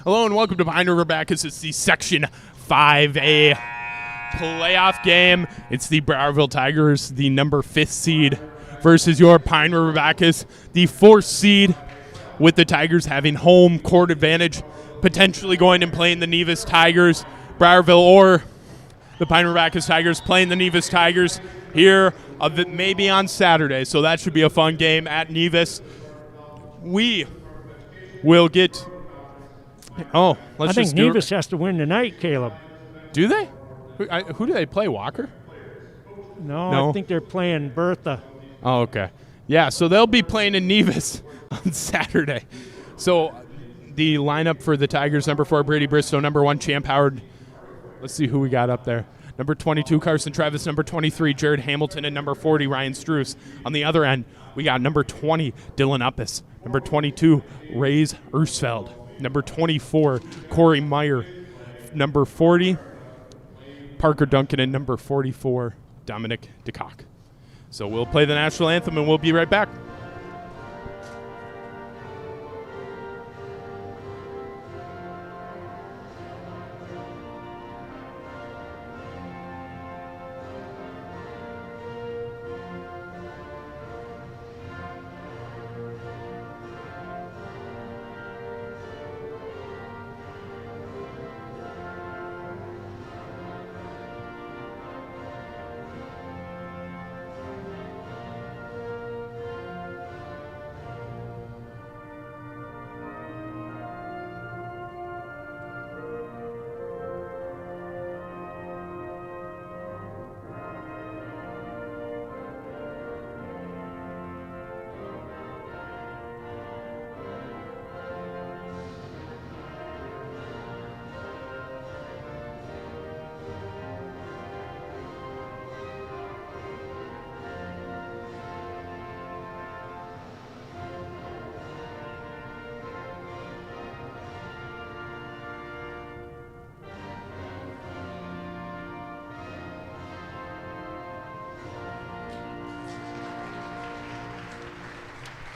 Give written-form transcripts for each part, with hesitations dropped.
Hello and welcome to Pine River Bacchus. It's the Section 5A playoff game. It's the Browerville Tigers, the number 5th seed, versus your Pine River Bacchus, the 4th seed, with the Tigers having home court advantage, potentially going and playing the Nevis Tigers. Browerville or the Pine River Bacchus Tigers playing the Nevis Tigers here maybe on Saturday. So that should be a fun game at Nevis. We will get... I think Nevis has to win tonight, Caleb. Do they? Who do they play, Walker? No, I think they're playing Bertha. Oh, okay. Yeah, so they'll be playing in Nevis on Saturday. So the lineup for the Tigers, number 4, Brady Bristow, number 1, Champ Howard. Let's see who we got up there. Number 22, Carson Travis, number 23, Jared Hamilton, and number 40, Ryan Struess. On the other end, we got number 20, Dylan Uppis, number 22, Rays Ursfeld, number 24, Corey Meyer, number 40, Parker Duncan, and number 44, Dominic DeCock. So we'll play the national anthem, and we'll be right back.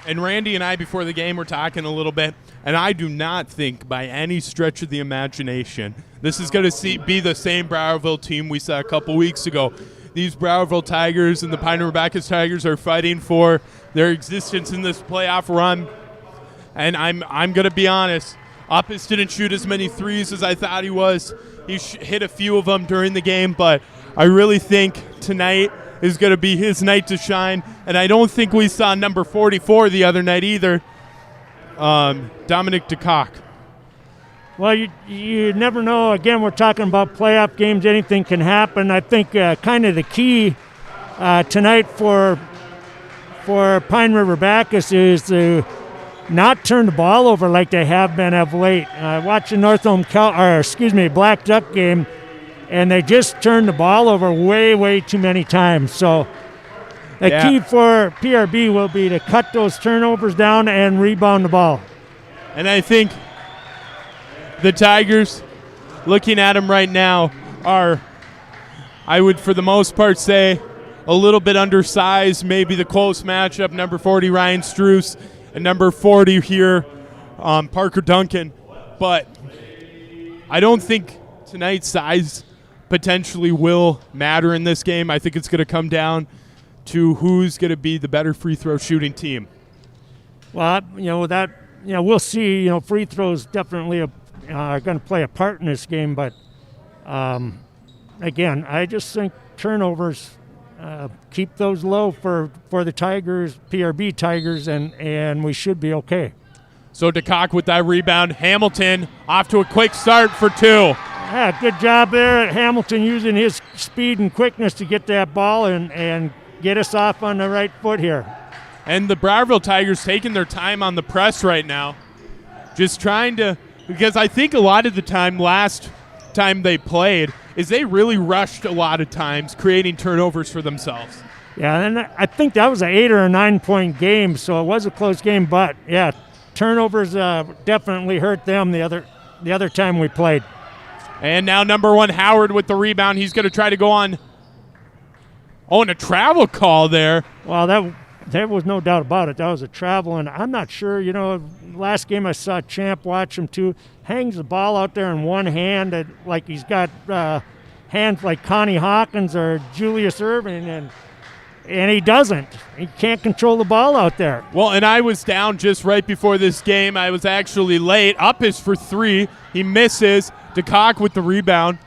And Randy and I, before the game, were talking a little bit, and I do not think by any stretch of the imagination this is going to be the same Browerville team we saw a couple weeks ago. These Browerville Tigers and the Pine River Bacchus Tigers are fighting for their existence in this playoff run. And I'm going to be honest, Uppis didn't shoot as many threes as I thought he was. He hit a few of them during the game, but I really think tonight is going to be his night to shine. And I don't think we saw number 44 the other night either, Dominic DeCock. Well, you never know. Again, we're talking about playoff games. Anything can happen. I think kind of the key tonight for Pine River Bacchus is to not turn the ball over like they have been of late. Watching Black Duck game, and they just turned the ball over way too many times. So the key for PRB will be to cut those turnovers down and rebound the ball. And I think the Tigers, looking at them right now, are, I would for the most part say, a little bit undersized. Maybe the close matchup, number 40, Ryan Struess, and number 40 here, Parker Duncan. But I don't think tonight's size potentially will matter in this game. I think it's going to come down to who's going to be the better free throw shooting team. Well, we'll see. Free throws definitely are going to play a part in this game. But again, I just think turnovers, keep those low for the Tigers, PRB Tigers, and we should be okay. So DeCock with that rebound. Hamilton off to a quick start for 2. Yeah, good job there. Hamilton using his speed and quickness to get that ball and get us off on the right foot here. And the Browerville Tigers taking their time on the press right now. Just trying to, because I think a lot of the time last time they played is they really rushed a lot of times, creating turnovers for themselves. Yeah, and I think that was an 8 or a 9 point game, so it was a close game. But yeah, turnovers definitely hurt them the other time we played. And now number 1, Howard with the rebound. He's going to try to go on. Oh, and a travel call there. Well, there was no doubt about it. That was a travel, and I'm not sure, last game I saw Champ watch him too. Hangs the ball out there in one hand, like he's got hands like Connie Hawkins or Julius Irving, and he doesn't. He can't control the ball out there. Well, and I was down just right before this game. I was actually late. Up is for 3. He misses. DeCock with the rebound.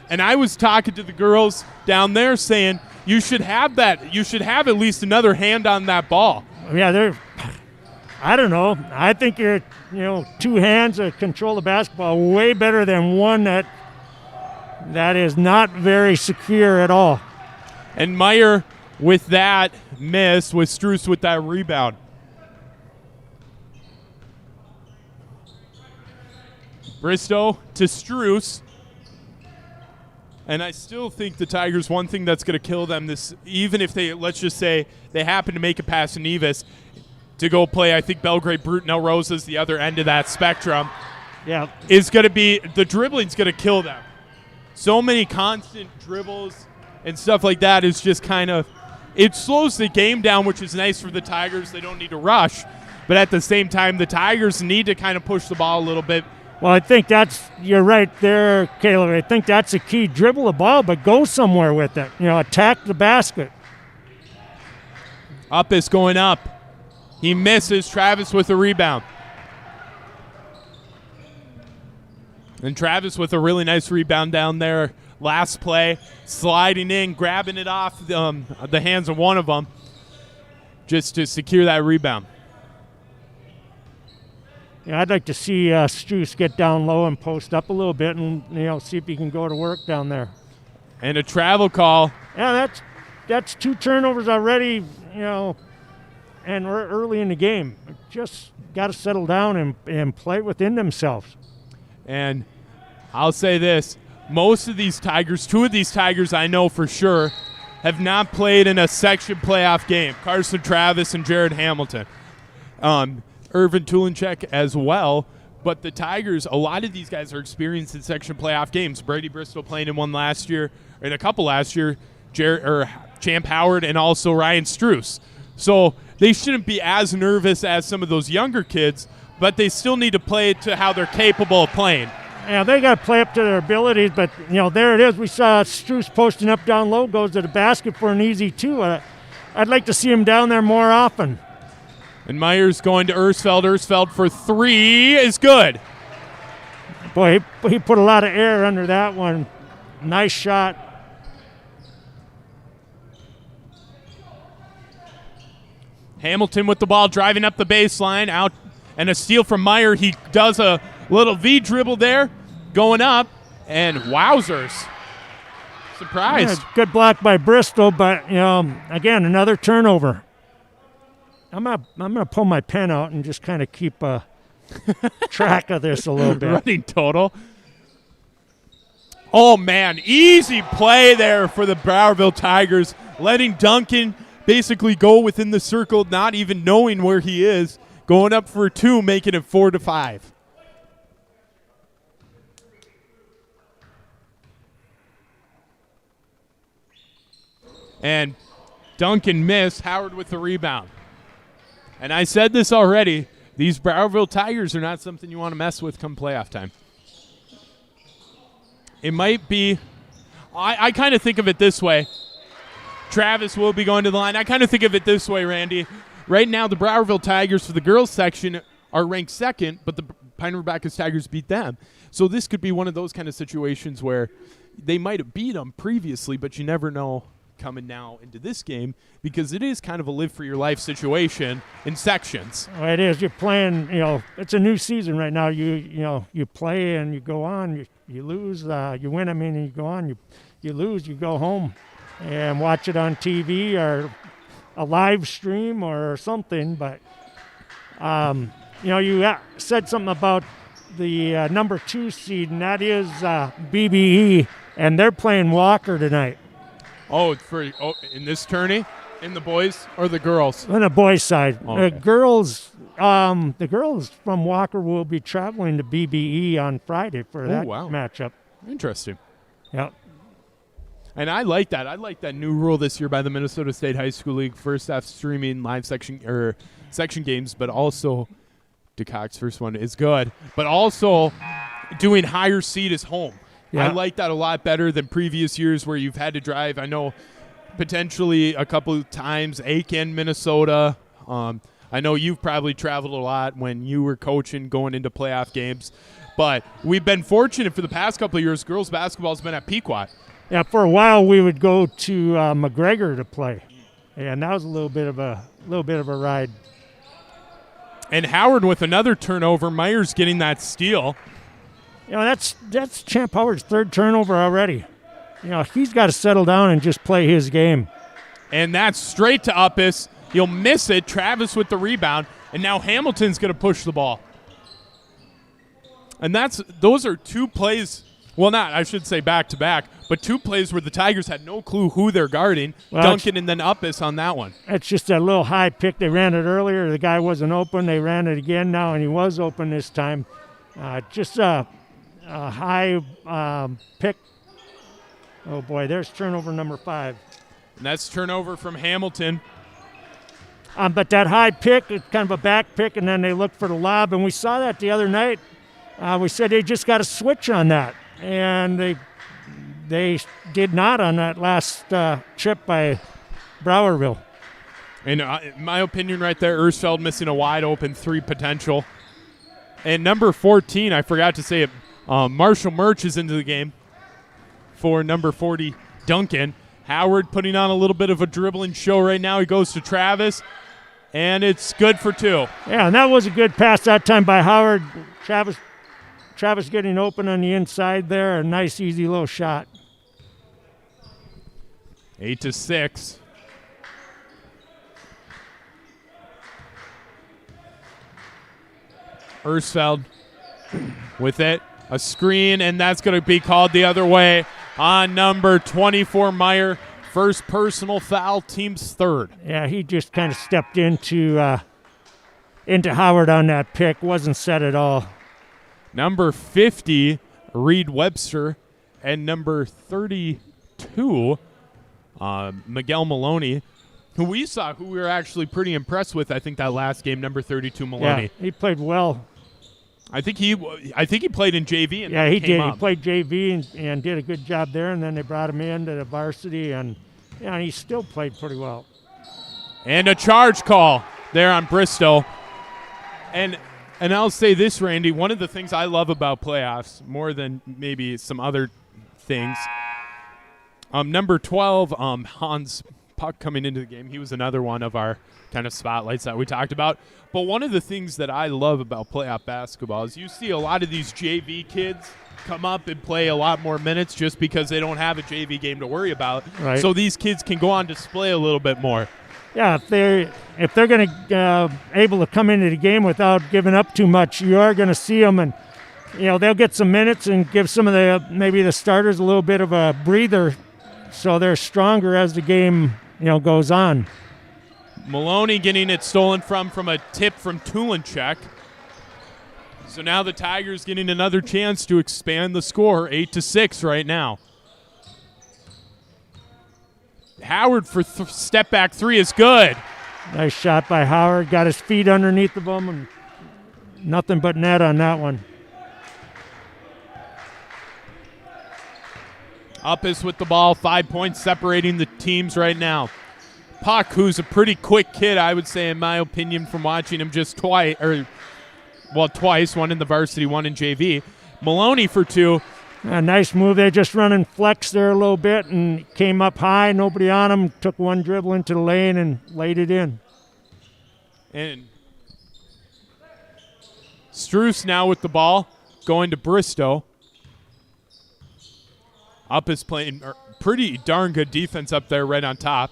And I was talking to the girls down there saying, you should have that. You should have at least another hand on that ball. Yeah, I don't know. I think you're, 2 hands that control the basketball way better than one that is not very secure at all. And Meyer with that miss, with Struess with that rebound. Bristow to Struess. And I still think the Tigers, one thing that's going to kill them, even if they, let's just say, they happen to make a pass to Nevis to go play, I think Belgrade Brute Rosa's the other end of that spectrum. Yeah. Is going to be, the dribbling's going to kill them. So many constant dribbles and stuff like that is just kind of, it slows the game down, which is nice for the Tigers. They don't need to rush. But at the same time, the Tigers need to kind of push the ball a little bit. Well, I think you're right there, Caleb. I think that's a key. Dribble the ball, but go somewhere with it. Attack the basket. Up is going up. He misses. Travis with a rebound. And Travis with a really nice rebound down there. Last play, sliding in, grabbing it off the hands of one of them just to secure that rebound. Yeah, I'd like to see Struess get down low and post up a little bit and, see if he can go to work down there. And a travel call. Yeah, that's 2 turnovers already, and early in the game. Just got to settle down and play within themselves. And I'll say this. Most of these Tigers, 2 of these Tigers I know for sure, have not played in a section playoff game. Carson Travis and Jared Hamilton. Irvin Tulinchek as well. But the Tigers, a lot of these guys are experienced in section playoff games. Brady Bristol playing in one last year, in a couple last year, Champ Howard and also Ryan Struess. So they shouldn't be as nervous as some of those younger kids, but they still need to play to how they're capable of playing. Yeah, they got to play up to their abilities, but, there it is. We saw Struess posting up down low, goes to the basket for an easy 2. I'd like to see him down there more often. And Myers going to Ersfeld. Ersfeld for 3 is good. Boy, he put a lot of air under that one. Nice shot. Hamilton with the ball, driving up the baseline, out, and a steal from Meyer. He does a little V dribble there, going up, and wowzers. Surprised. Yeah, good block by Bristol, but, again, another turnover. I'm gonna pull my pen out and just kind of keep track of this a little bit. Running total. Oh, man, easy play there for the Browerville Tigers, letting Duncan basically go within the circle, not even knowing where he is, going up for 2, making it 4-5. And Duncan missed. Howard with the rebound. And I said this already, these Browerville Tigers are not something you want to mess with come playoff time. It might be, I kind of think of it this way. Travis will be going to the line. I kind of think of it this way, Randy. Right now, the Browerville Tigers for the girls section are ranked 2nd, but the Pine River Bacchus Tigers beat them. So this could be one of those kind of situations where they might have beat them previously, but you never know coming now into this game because it is kind of a live-for-your-life situation in sections. Well, it is. You're playing, it's a new season right now. You play and you go on. You lose, you win, and you go on. You lose, you go home and watch it on TV or a live stream or something. But, you said something about the number 2 seed, and that is BBE, and they're playing Walker tonight. In this tourney? In the boys or the girls? On the boys' side. Okay. The girls from Walker will be traveling to BBE on Friday for that matchup. Interesting. Yep. And I like that. I like that new rule this year by the Minnesota State High School League. First off, streaming live section games, but also DeCock's first one is good, but also doing higher seed is home. Yeah. I like that a lot better than previous years where you've had to drive. I know potentially a couple of times, Aiken, Minnesota. I know you've probably traveled a lot when you were coaching going into playoff games. But we've been fortunate for the past couple of years. Girls basketball has been at Pequot. Yeah, for a while we would go to McGregor to play, and that was a little bit of a ride. And Howard with another turnover. Myers getting that steal. That's Champ Howard's third turnover already. He's got to settle down and just play his game. And that's straight to Uppis. He'll miss it. Travis with the rebound. And now Hamilton's going to push the ball. And those are two plays. Well, I should say back-to-back, but two plays where the Tigers had no clue who they're guarding. Well, Duncan and then Uppis on that one. It's just a little high pick. They ran it earlier. The guy wasn't open. They ran it again now, and he was open this time. Just a high pick. Oh, boy, there's turnover number 5. And that's turnover from Hamilton. But that high pick, it's kind of a back pick, and then they look for the lob, and we saw that the other night. We said they just got to switch on that, and they did not on that last trip by Browerville. And in my opinion right there, Ersfeld missing a wide-open 3 potential. And number 14, I forgot to say it, Marshall Murch is into the game for number 40, Duncan. Howard putting on a little bit of a dribbling show right now. He goes to Travis, and it's good for 2. Yeah, and that was a good pass that time by Howard. Travis getting open on the inside there. A nice, easy little shot. 8-6. Ersfeld with it. A screen, and that's going to be called the other way on number 24, Meyer. First personal foul, team's third. Yeah, he just kind of stepped into Howard on that pick. Wasn't set at all. Number 50, Reed Webster, and number 32, Miguel Maloney, who we were actually pretty impressed with, I think, that last game, number 32, Maloney. Yeah, he played well. I think he played in JV. And yeah, he did. Up. He played JV and did a good job there, and then they brought him into the varsity, and he still played pretty well. And a charge call there on Bristow. And I'll say this, Randy, one of the things I love about playoffs, more than maybe some other things, number 12, Hans Puck coming into the game. He was another one of our kind of spotlights that we talked about. But one of the things that I love about playoff basketball is you see a lot of these JV kids come up and play a lot more minutes just because they don't have a JV game to worry about. Right. So these kids can go on display a little bit more. Yeah, if they're going to able to come into the game without giving up too much, you are going to see them, and they'll get some minutes and give some of the starters a little bit of a breather, so they're stronger as the game goes on. Maloney getting it stolen from a tip from Tulinchek. So now the Tigers getting another chance to expand the score, 8-6 right now. Howard for step back 3 is good. Nice shot by Howard. Got his feet underneath of him, and nothing but net on that one. Uppis with the ball, 5 points separating the teams right now. Puck, who's a pretty quick kid, I would say, in my opinion, from watching him just twice, one in the varsity, one in JV. Maloney for 2. A nice move. They're just running flex there a little bit and came up high. Nobody on him. Took one dribble into the lane and laid it in. And Struess now with the ball, going to Bristow. Uppis playing pretty darn good defense up there right on top.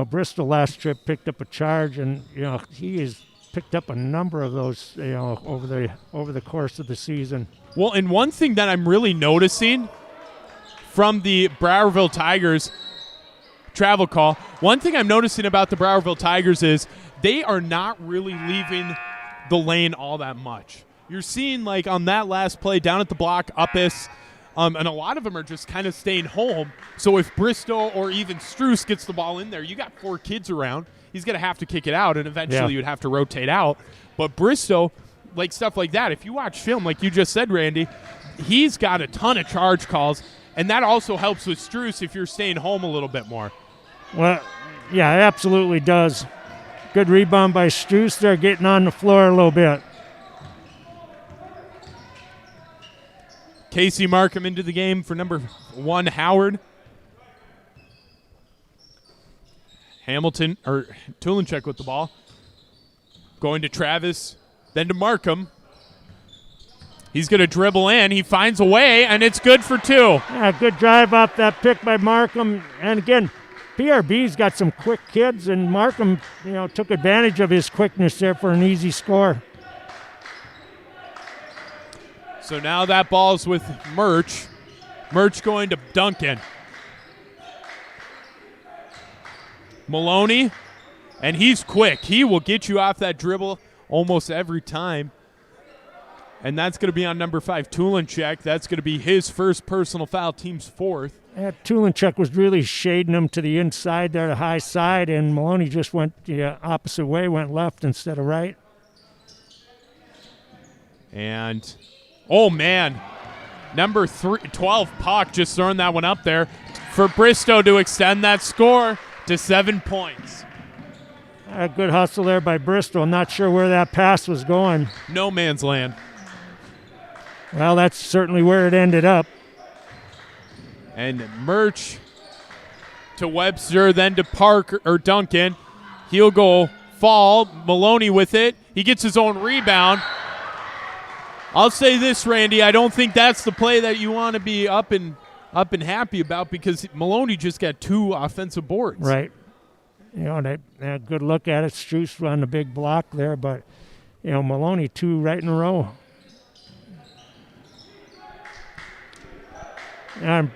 Bristol last trip picked up a charge, and he has picked up a number of those over the course of the season. Well, and one thing that I'm really noticing from the Browerville Tigers travel call, one thing I'm noticing about the Browerville Tigers is they are not really leaving the lane all that much. You're seeing, like, on that last play down at the block, Uppis, and a lot of them are just kind of staying home. So if Bristow or even Struess gets the ball in there, you got 4 kids around. He's going to have to kick it out, and eventually you'd have to rotate out. But Bristow, like stuff like that, if you watch film, like you just said, Randy, he's got a ton of charge calls, and that also helps with Struce if you're staying home a little bit more. Well, yeah, it absolutely does. Good rebound by Struce there, getting on the floor a little bit. Casey Markham into the game for number 1, Howard. Tulenchek with the ball. Going to Travis, then to Markham. He's going to dribble in. He finds a way, and it's good for 2. Yeah, good drive off that pick by Markham. And again, PRB's got some quick kids, and Markham, took advantage of his quickness there for an easy score. So now that ball's with Murch. Murch going to Duncan. Maloney, and he's quick. He will get you off that dribble almost every time. And that's going to be on number 5, Tulenchek. That's going to be his first personal foul, team's 4th. Yeah, Tulenchek was really shading him to the inside there, the high side, and Maloney just went the opposite way, went left instead of right. And, oh, man, number 12, Puck, just throwing that one up there for Bristow to extend that score to 7 points. A good hustle there by Bristol. I'm not sure where that pass was going. No man's land. Well, that's certainly where it ended up. And Murch to Webster, then to Parker or Duncan. He'll go fall. Maloney with it. He gets his own rebound. I'll say this, Randy. I don't think that's the play that you want to be up and happy about, because Maloney just got 2 offensive boards. Right. They had a good look at it. Struce on the big block there, but Maloney 2 right in a row. And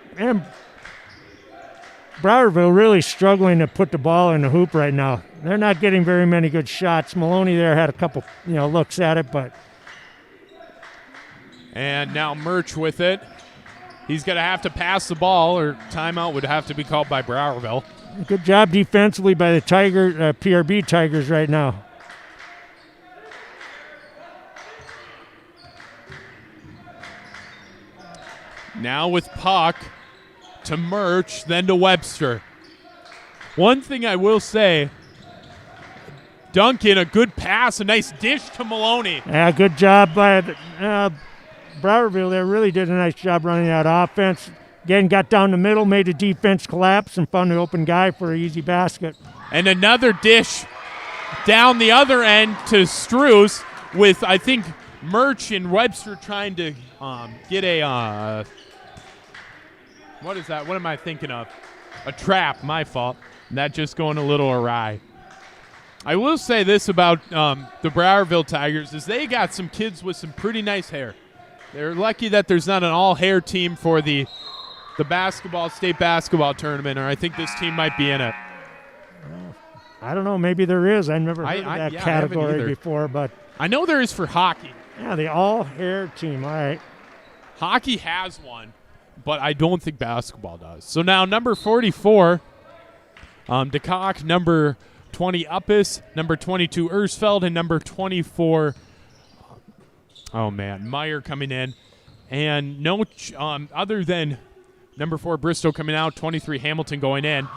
Browerville really struggling to put the ball in the hoop right now. They're not getting very many good shots. Maloney there had a couple, looks at it, but. And now Murch with it. He's going to have to pass the ball, or timeout would have to be called by Browerville. Good job defensively by the PRB Tigers right now. Now with Puck to Murch, then to Webster. One thing I will say, Duncan, a good pass, a nice dish to Maloney. Yeah, good job by Browerville there. Really did a nice job running that offense. Again, got down the middle, made the defense collapse, and found the open guy for an easy basket. And another dish down the other end to Struce with, I think, Murch and Webster trying to get a what is that? What am I thinking of? A trap, my fault. And that just going a little awry. I will say this about the Browerville Tigers is they got some kids with some pretty nice hair. They're lucky that there's not an all-hair team for the state basketball tournament, or I think this team might be in it. I don't know. Maybe there is. I've never heard of that category before, but I know there is for hockey. Yeah, the all-hair team. All right. Hockey has one, but I don't think basketball does. So now number 44, DeCock, number 20, Uppis, number 22, Ersfeld, and number 24, Meyer coming in. And no other than number 4, Bristow coming out, 23, Hamilton going in.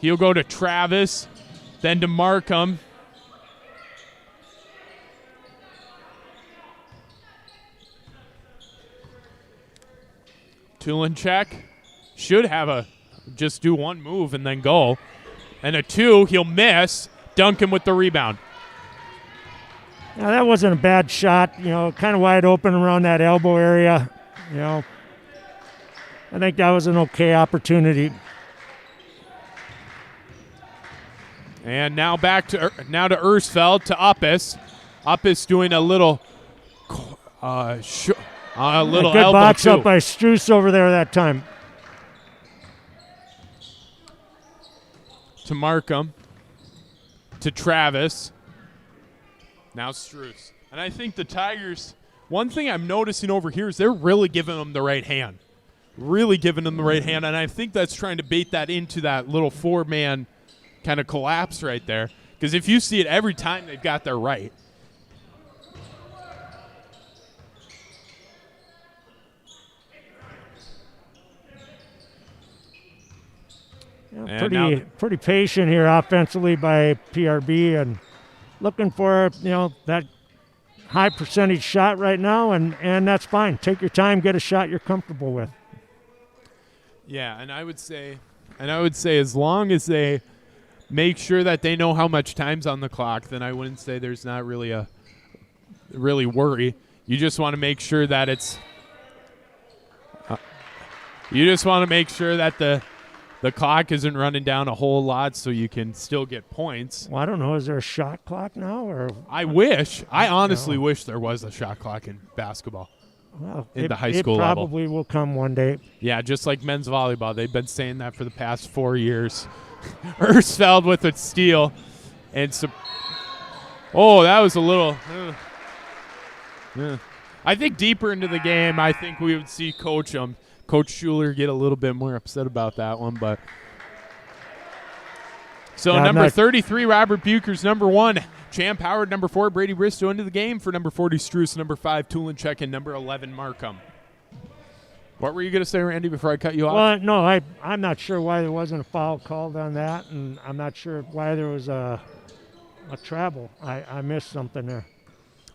He'll go to Travis, then to Markham. Tulenchek should have just do one move and then go. And a 2, he'll miss. Duncan with the rebound. Now that wasn't a bad shot, kind of wide open around that elbow area. I think that was an okay opportunity. And now back to Ersfeld, to Uppis. Uppis doing a little good elbow box too. up by Struce over there that time. To Markham. To Travis. Now Struce. And I think the Tigers, one thing I'm noticing over here is they're really giving them the right hand. Really giving them the right hand. And I think that's trying to bait that into that little 4-man kind of collapse right there. Because if you see it every time, they've got their right. Yeah, pretty patient here offensively by PRB and looking for, that high percentage shot right now, and that's fine. Take your time, get a shot you're comfortable with. Yeah, and I would say as long as they make sure that they know how much time's on the clock, then I wouldn't say there's not really a worry. You just want to make sure that the clock isn't running down a whole lot so you can still get points. Well, I don't know. Is there a shot clock now? I honestly wish there was a shot clock in basketball. Well, the high school level. It level. probably will come one day. Yeah, just like men's volleyball. They've been saying that for the past 4 years. Ersfeld with a steal. And that was a little... I think deeper into the game, I think we would see Coach Schuler get a little bit more upset about that one. But so number 33, Robert Buchers. Number 1, Champ Howard. Number 4, Brady Bristow into the game for number 40, Struce. Number 5, Tulinchek. And number 11, Markham. What were you going to say, Randy, before I cut you off? Well, no, I'm not sure why there wasn't a foul called on that, and I'm not sure why there was a travel. I missed something there.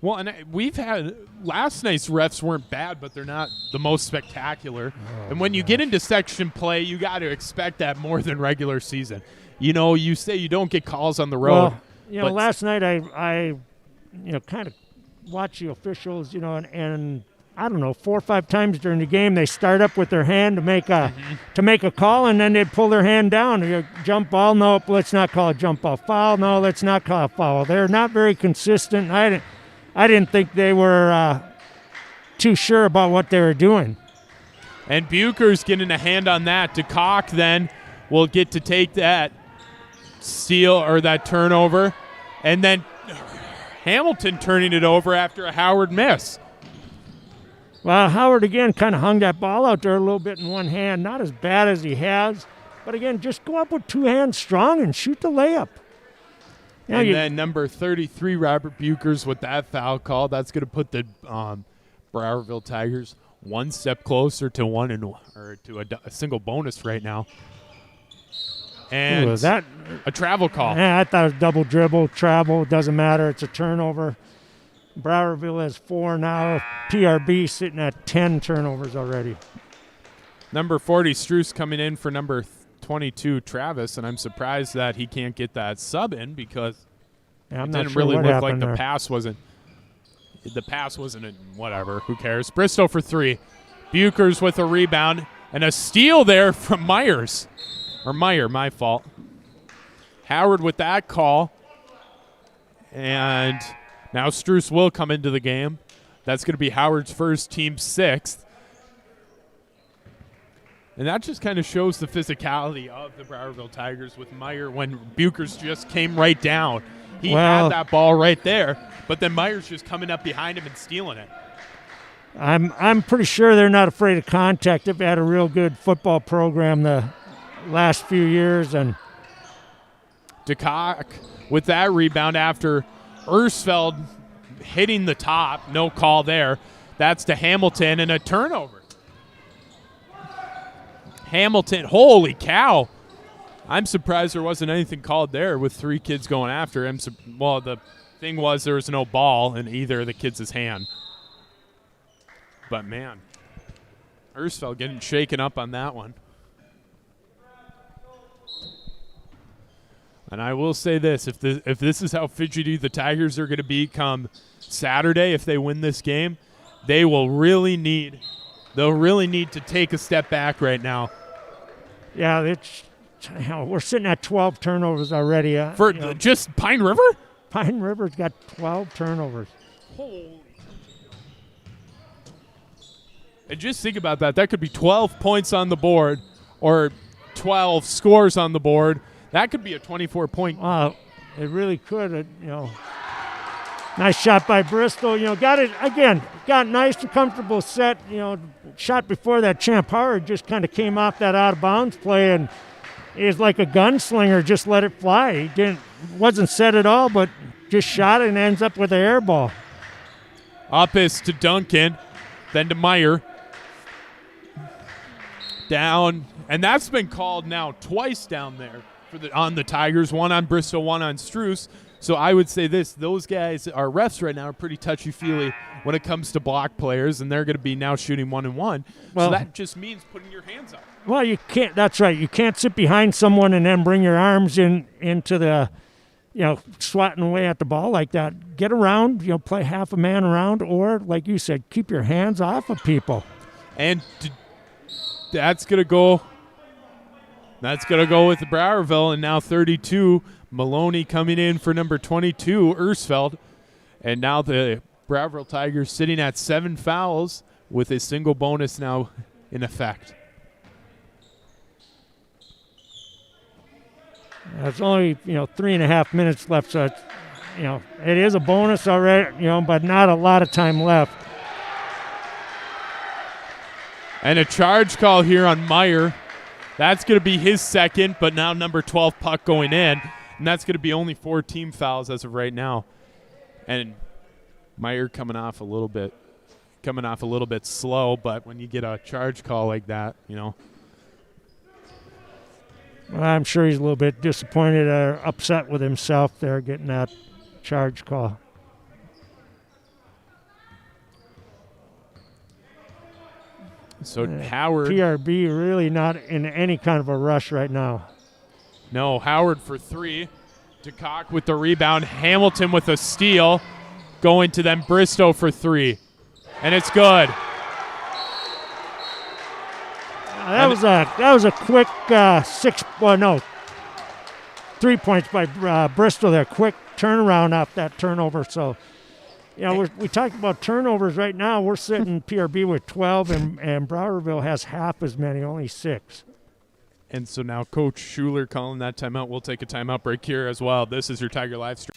Well, and we've had last night's refs weren't bad, but they're not the most spectacular. And when you get into section play, you got to expect that more than regular season. You say you don't get calls on the road. Well, last night I kind of watched the officials, and I don't know, 4 or 5 times during the game they start up with their hand to make a call, and then they'd pull their hand down. Jump ball, nope, let's not call a jump ball. Foul, no, let's not call a foul. They're not very consistent. I didn't think they were too sure about what they were doing. And Buchers getting a hand on that. DeCock then will get to take that steal or that turnover. And then Hamilton turning it over after a Howard miss. Well, Howard, again, kind of hung that ball out there a little bit in one hand. Not as bad as he has. But, again, just go up with 2 hands strong and shoot the layup. Then number 33, Robert Buchers, with that foul call. That's going to put the Browerville Tigers one step closer to a single bonus right now. And that a travel call. Yeah, I thought it was double dribble, travel. Doesn't matter. It's a turnover. Browerville has 4 now. PRB sitting at 10 turnovers already. Number 40, Struce coming in for number 22, Travis, and I'm surprised that he can't get that sub in because it didn't really look like the pass wasn't. The pass wasn't in whatever. Who cares? Bristow for 3. Buchers with a rebound and a steal there from Myers. Or Meyer, my fault. Howard with that call. And now Struce will come into the game. That's going to be Howard's first, team 6th. And that just kind of shows the physicality of the Browerville Tigers with Meyer when Buchers just came right down. He had that ball right there, but then Myers just coming up behind him and stealing it. I'm pretty sure they're not afraid of contact. They've had a real good football program the last few years. And DeCock with that rebound after Ersfeld hitting the top. No call there. That's to Hamilton and a turnover. Hamilton, holy cow. I'm surprised there wasn't anything called there with 3 kids going after him. Well, the thing was there was no ball in either of the kids' hand. But, man, Ersfeld getting shaken up on that one. And I will say this, if this is how fidgety the Tigers are going to be come Saturday, if they win this game, they'll really need to take a step back right now. Yeah, we're sitting at 12 turnovers already. Just Pine River? Pine River's got 12 turnovers. Holy. And just think about that. That could be 12 points on the board or 12 scores on the board. That could be a 24-point. It really could. Nice shot by Bristol. Got it again. Got nice and comfortable set. Shot before that. Champ Howard just kind of came off that out of bounds play, and he was like a gunslinger. Just let it fly. He wasn't set at all, but just shot it and ends up with an air ball. Uppis to Duncan, then to Meyer. Down, and that's been called now twice down there on the Tigers, one on Bristol, one on Struce. So I would say those guys, our refs right now, are pretty touchy-feely when it comes to block players, and they're going to be now shooting 1-and-1. Well, so that just means putting your hands up. Well, you can't. That's right. You can't sit behind someone and then bring your arms into the, swatting away at the ball like that. Get around, play half a man around, or, like you said, keep your hands off of people. And that's going to go with the Browerville, and now 32. Maloney coming in for number 22, Ersfeld. And now the Browerville Tigers sitting at 7 fouls with a single bonus now in effect. There's only, 3.5 minutes left, so it's, it is a bonus already, but not a lot of time left. And a charge call here on Meyer. That's going to be his second, but now number 12 puck going in. And that's going to be only 4 team fouls as of right now. And Meyer coming off a little bit slow, but when you get a charge call like that, Well, I'm sure he's a little bit disappointed or upset with himself there getting that charge call. So Howard. PRB really not in any kind of a rush right now. No, Howard for 3. DeCock with the rebound. Hamilton with a steal. Going to them Bristow for 3. And it's good. That was a quick 3 points by Bristol there. Quick turnaround off that turnover. So, we talked about turnovers right now. We're sitting PRB with 12, and Browerville has half as many, only 6. And so now Coach Schuler calling that timeout. We'll take a timeout break here as well. This is your Tiger Live stream.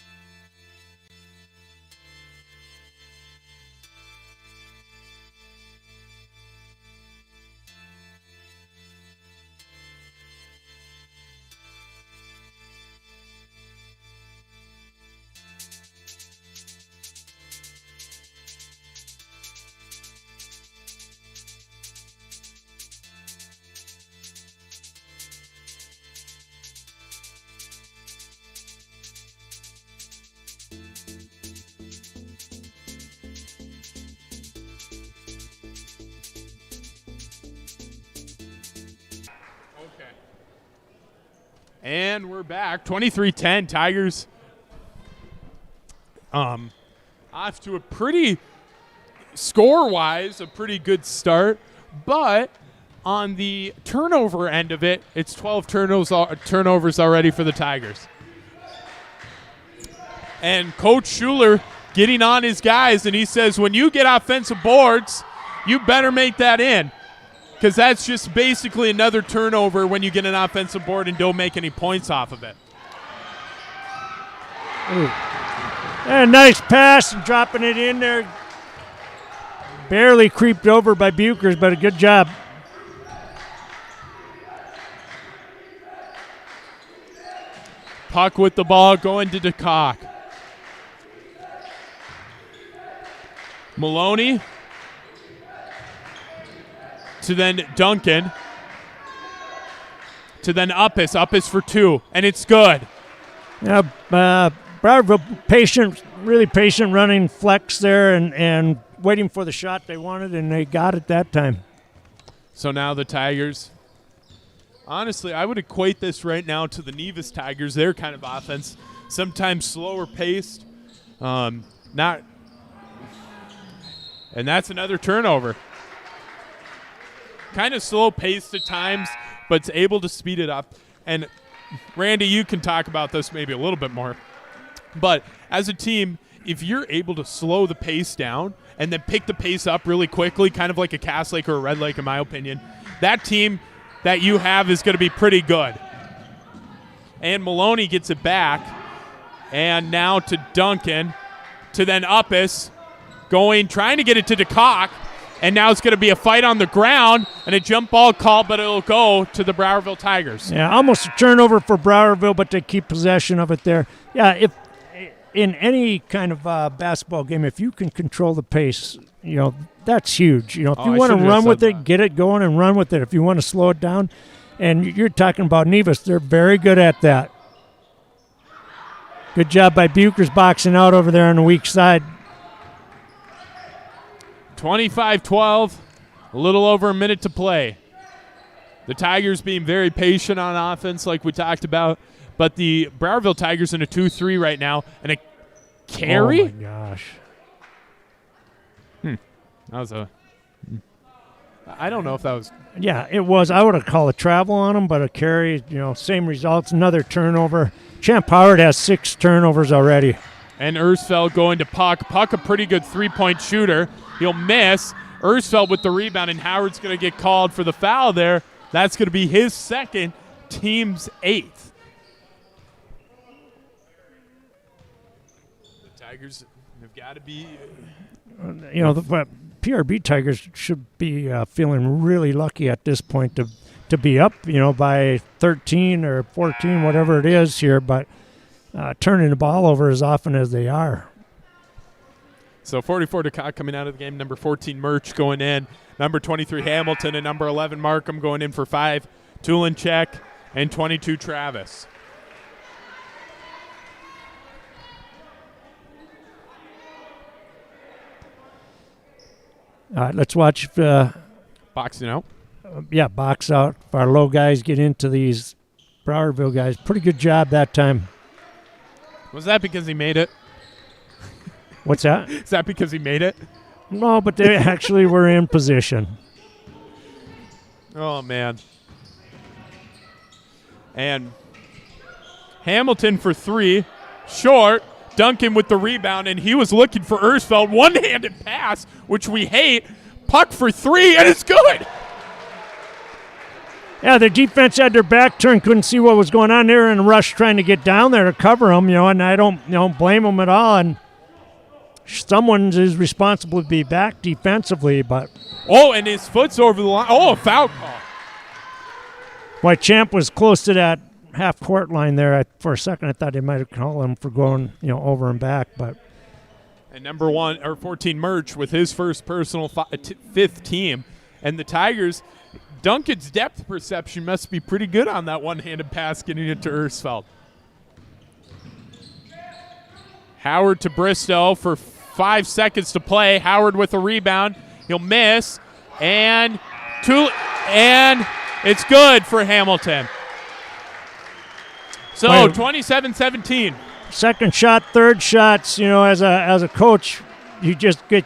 And we're back. 23-10. Tigers off to a pretty, score-wise, a pretty good start. But on the turnover end of it, it's 12 turnovers already for the Tigers. And Coach Schuler getting on his guys, and he says, when you get offensive boards, you better make that in. Because that's just basically another turnover when you get an offensive board and don't make any points off of it. A nice pass and dropping it in there. Barely creeped over by Buchers, but a good job. Puck with the ball going to DeCock. Maloney. To then Duncan. To then Uppis. Uppis for 2. And it's good. Yeah, Browerville really patient running flex there and waiting for the shot they wanted, and they got it that time. So now the Tigers. Honestly, I would equate this right now to the Nevis Tigers. Their kind of offense. Sometimes slower paced. And that's another turnover. Kind of slow paced at times, but it's able to speed it up. And Randy, you can talk about this maybe a little bit more. But as a team, if you're able to slow the pace down and then pick the pace up really quickly, kind of like a Cass Lake or a Red Lake in my opinion, that team that you have is going to be pretty good. And Maloney gets it back. And now to Duncan, to then Uppis, trying to get it to DeCock. And now it's going to be a fight on the ground and a jump ball call, but it'll go to the Browerville Tigers. Yeah, almost a turnover for Browerville, but they keep possession of it there. Yeah, if in any kind of basketball game, if you can control the pace, that's huge. If you want to run with it, get it going and run with it. If you want to slow it down, and you're talking about Nevis, they're very good at that. Good job by Buchers boxing out over there on the weak side. 25-12, a little over a minute to play. The Tigers being very patient on offense like we talked about, but the Browerville Tigers in a 2-3 right now, and a carry? Oh, my gosh. That was I don't know if that was. Yeah, it was. I would have called a travel on him, but a carry, same results, another turnover. Champ Howard has 6 turnovers already. And Ersfeld going to Puck. Puck, a pretty good three-point shooter. He'll miss. Ersfeld with the rebound, and Howard's going to get called for the foul there. That's going to be his second, team's 8th. The Tigers have got to be. The PRB Tigers should be feeling really lucky at this point to be up, by 13 or 14, whatever it is here, but turning the ball over as often as they are. So 44 DeCock coming out of the game. Number 14 Murch going in. Number 23 Hamilton and number 11 Markham going in for 5. Tulinchek and 22 Travis. All right, let's watch. Boxing out. Box out. If our low guys get into these Browerville guys. Pretty good job that time. Was that because he made it? What's that? Is that because he made it? No, but they actually were in position. Oh, man. And Hamilton for 3. Short. Duncan with the rebound, and he was looking for Ersfeld. One-handed pass, which we hate. Puck for 3, and it's good. Yeah, the defense had their back turned, couldn't see what was going on there, and rush trying to get down there to cover them, and I don't blame them at all. And someone is responsible to be back defensively, but. Oh, and his foot's over the line. Oh, a foul call. Boy, Champ was close to that half-court line there. For a second, I thought they might have called him for going, over and back, but. And number 14 Murch with his first personal 5th team, and the Tigers. Duncan's depth perception must be pretty good on that one-handed pass getting it to Ersfeld. Howard to Bristow for 5 seconds to play. Howard with a rebound. He'll miss, and it's good for Hamilton. So 27-17. Second shot, third shots. As a coach, you just get.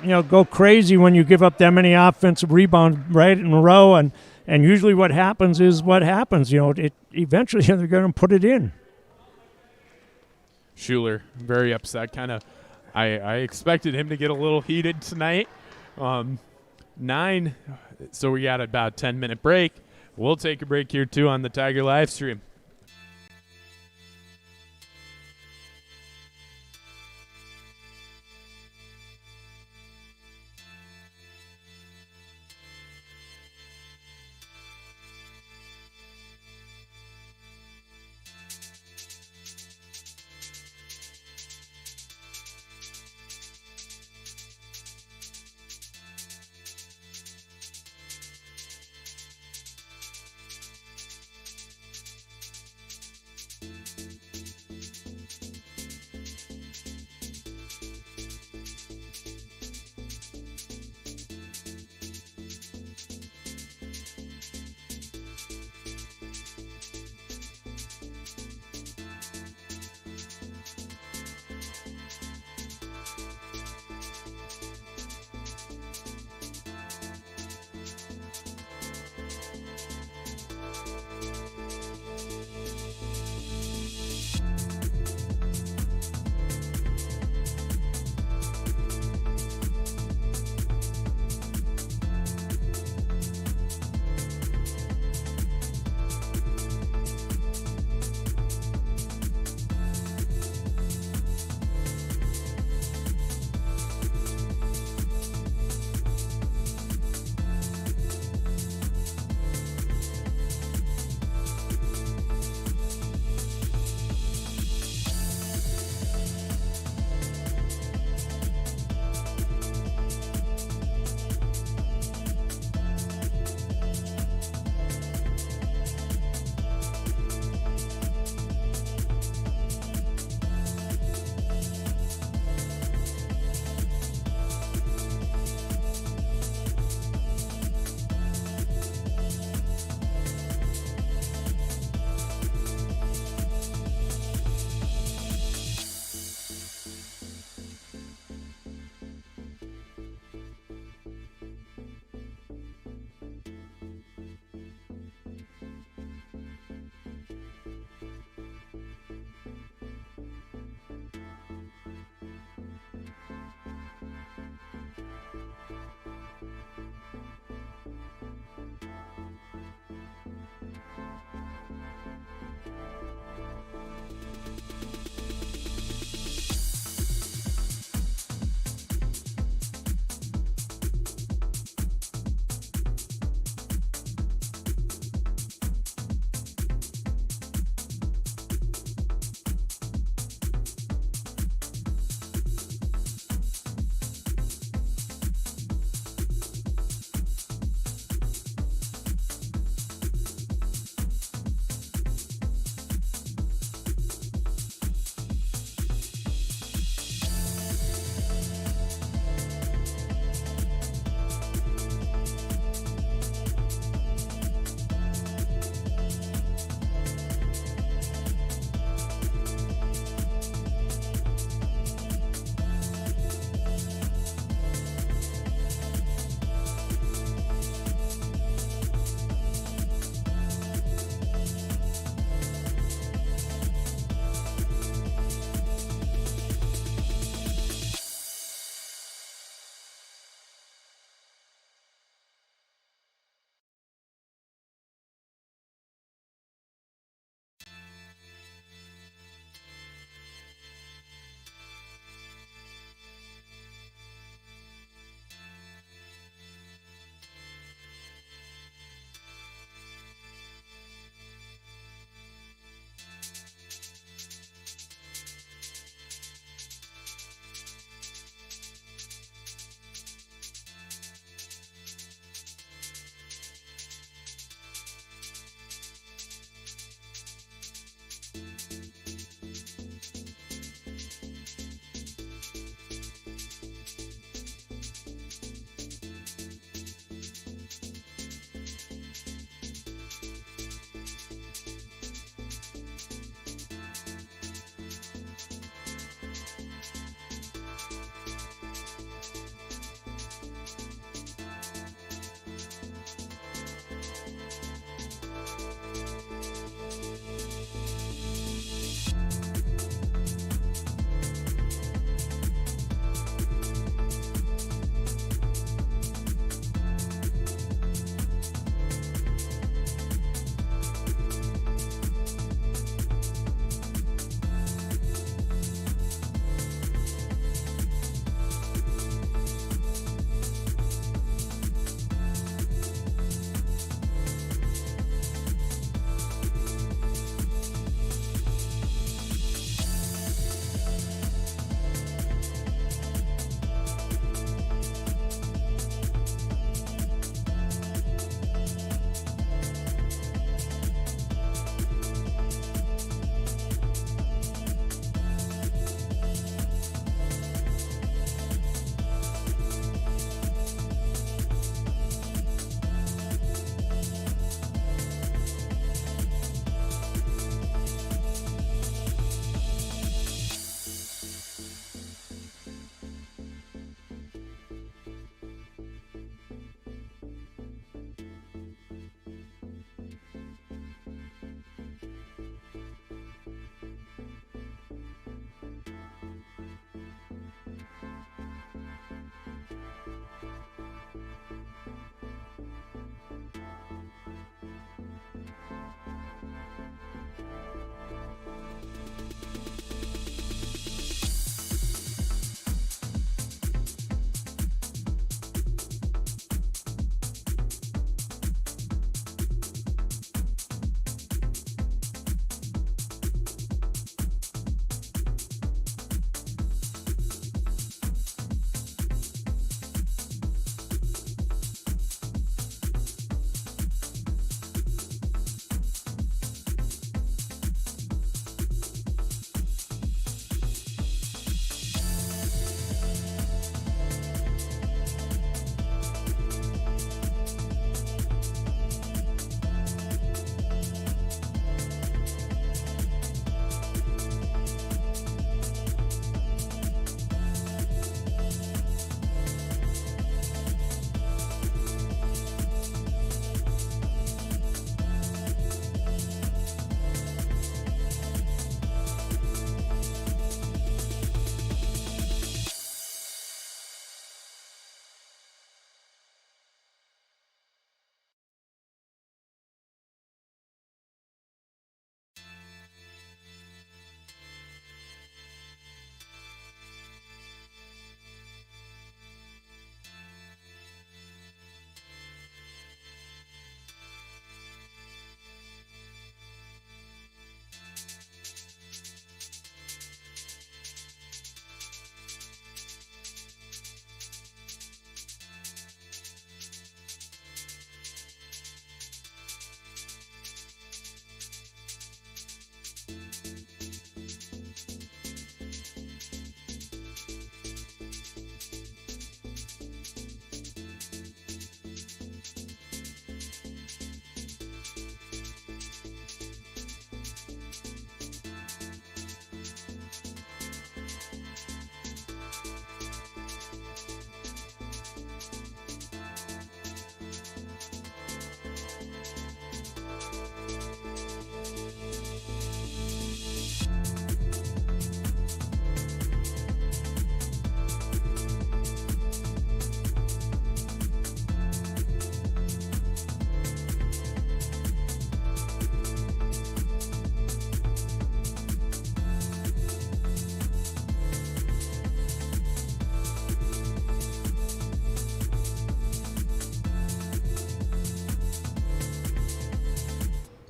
Go crazy when you give up that many offensive rebounds right in a row, and usually what happens is what happens. Eventually they're going to put it in. Schuler very upset. I expected him to get a little heated tonight. 9, so we got about a 10-minute break. We'll take a break here too on the Tiger live stream.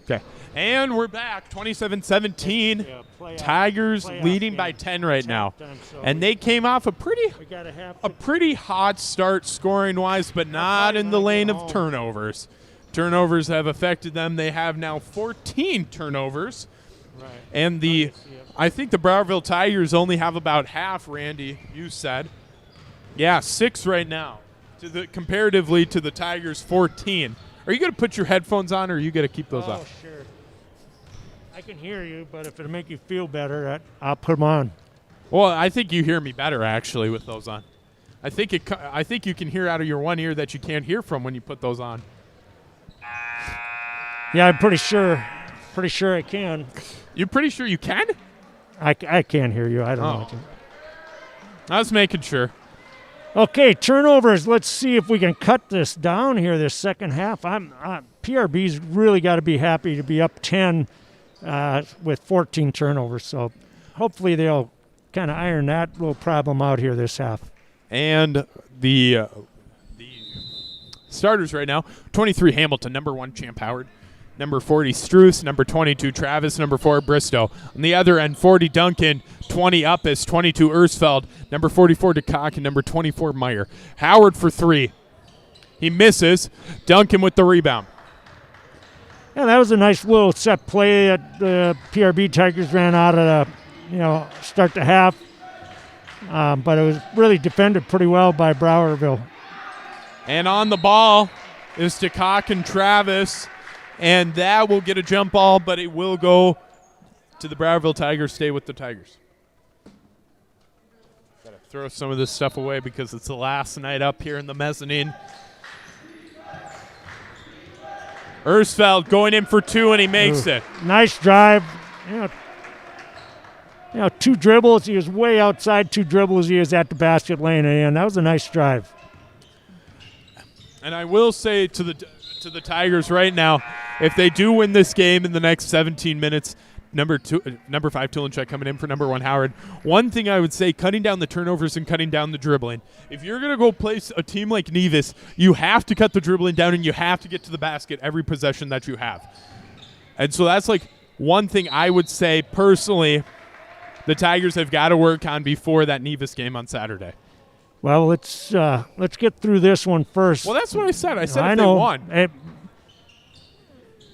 Okay. And we're back, 27-17. Yeah, Tigers playoff leading game. by 10 right now. So And they came off a pretty hot start scoring-wise, but not in the lane of turnovers. Turnovers have affected them. They have now 14 turnovers. Right. And I think the Browerville Tigers only have about half, Randy, you said. Yeah, 6 right now, comparatively to the Tigers' 14. Are you going to put your headphones on, or are you going to keep those off? Oh, sure. I can hear you, but if it'll make you feel better, I'll put them on. Well, I think you hear me better, actually, with those on. I think you can hear out of your one ear that you can't hear from when you put those on. Yeah, I'm pretty sure. Pretty sure I can. You're pretty sure you can? I can't hear you. I don't know. I was making sure. Okay, turnovers. Let's see if we can cut this down here this second half. PRB's really got to be happy to be up 10 with 14 turnovers. So hopefully they'll kind of iron that little problem out here this half. And the starters right now, 23 Hamilton, number 1 Champ Howard, number 40 Struce, number 22 Travis, number 4 Bristow. On the other end, 40 Duncan, 20 Uppis, 22 Ersfeld, number 44 DeCock, and number 24 Meyer. Howard for 3. He misses. Duncan with the rebound. Yeah, that was a nice little set play that the PRB Tigers ran out of the, start to half. But it was really defended pretty well by Browerville. And on the ball is DeCock and Travis. And that will get a jump ball, but it will go to the Browerville Tigers. Stay with the Tigers. Got to throw some of this stuff away because it's the last night up here in the mezzanine. Ersfeld going in for 2, and he makes it. Nice drive. 2 dribbles. He was way outside 2 dribbles. He was at the basket lane, and that was a nice drive. And I will say to the Tigers right now, if they do win this game in the next 17 minutes, number 5 Tulenchek coming in for number 1 Howard. One thing I would say, cutting down the turnovers and cutting down the dribbling. If you're going to go play a team like Nevis, you have to cut the dribbling down and you have to get to the basket every possession that you have. And so that's like one thing I would say personally the Tigers have got to work on before that Nevis game on Saturday. Well, let's get through this one first. Well, that's what I said. I said they won.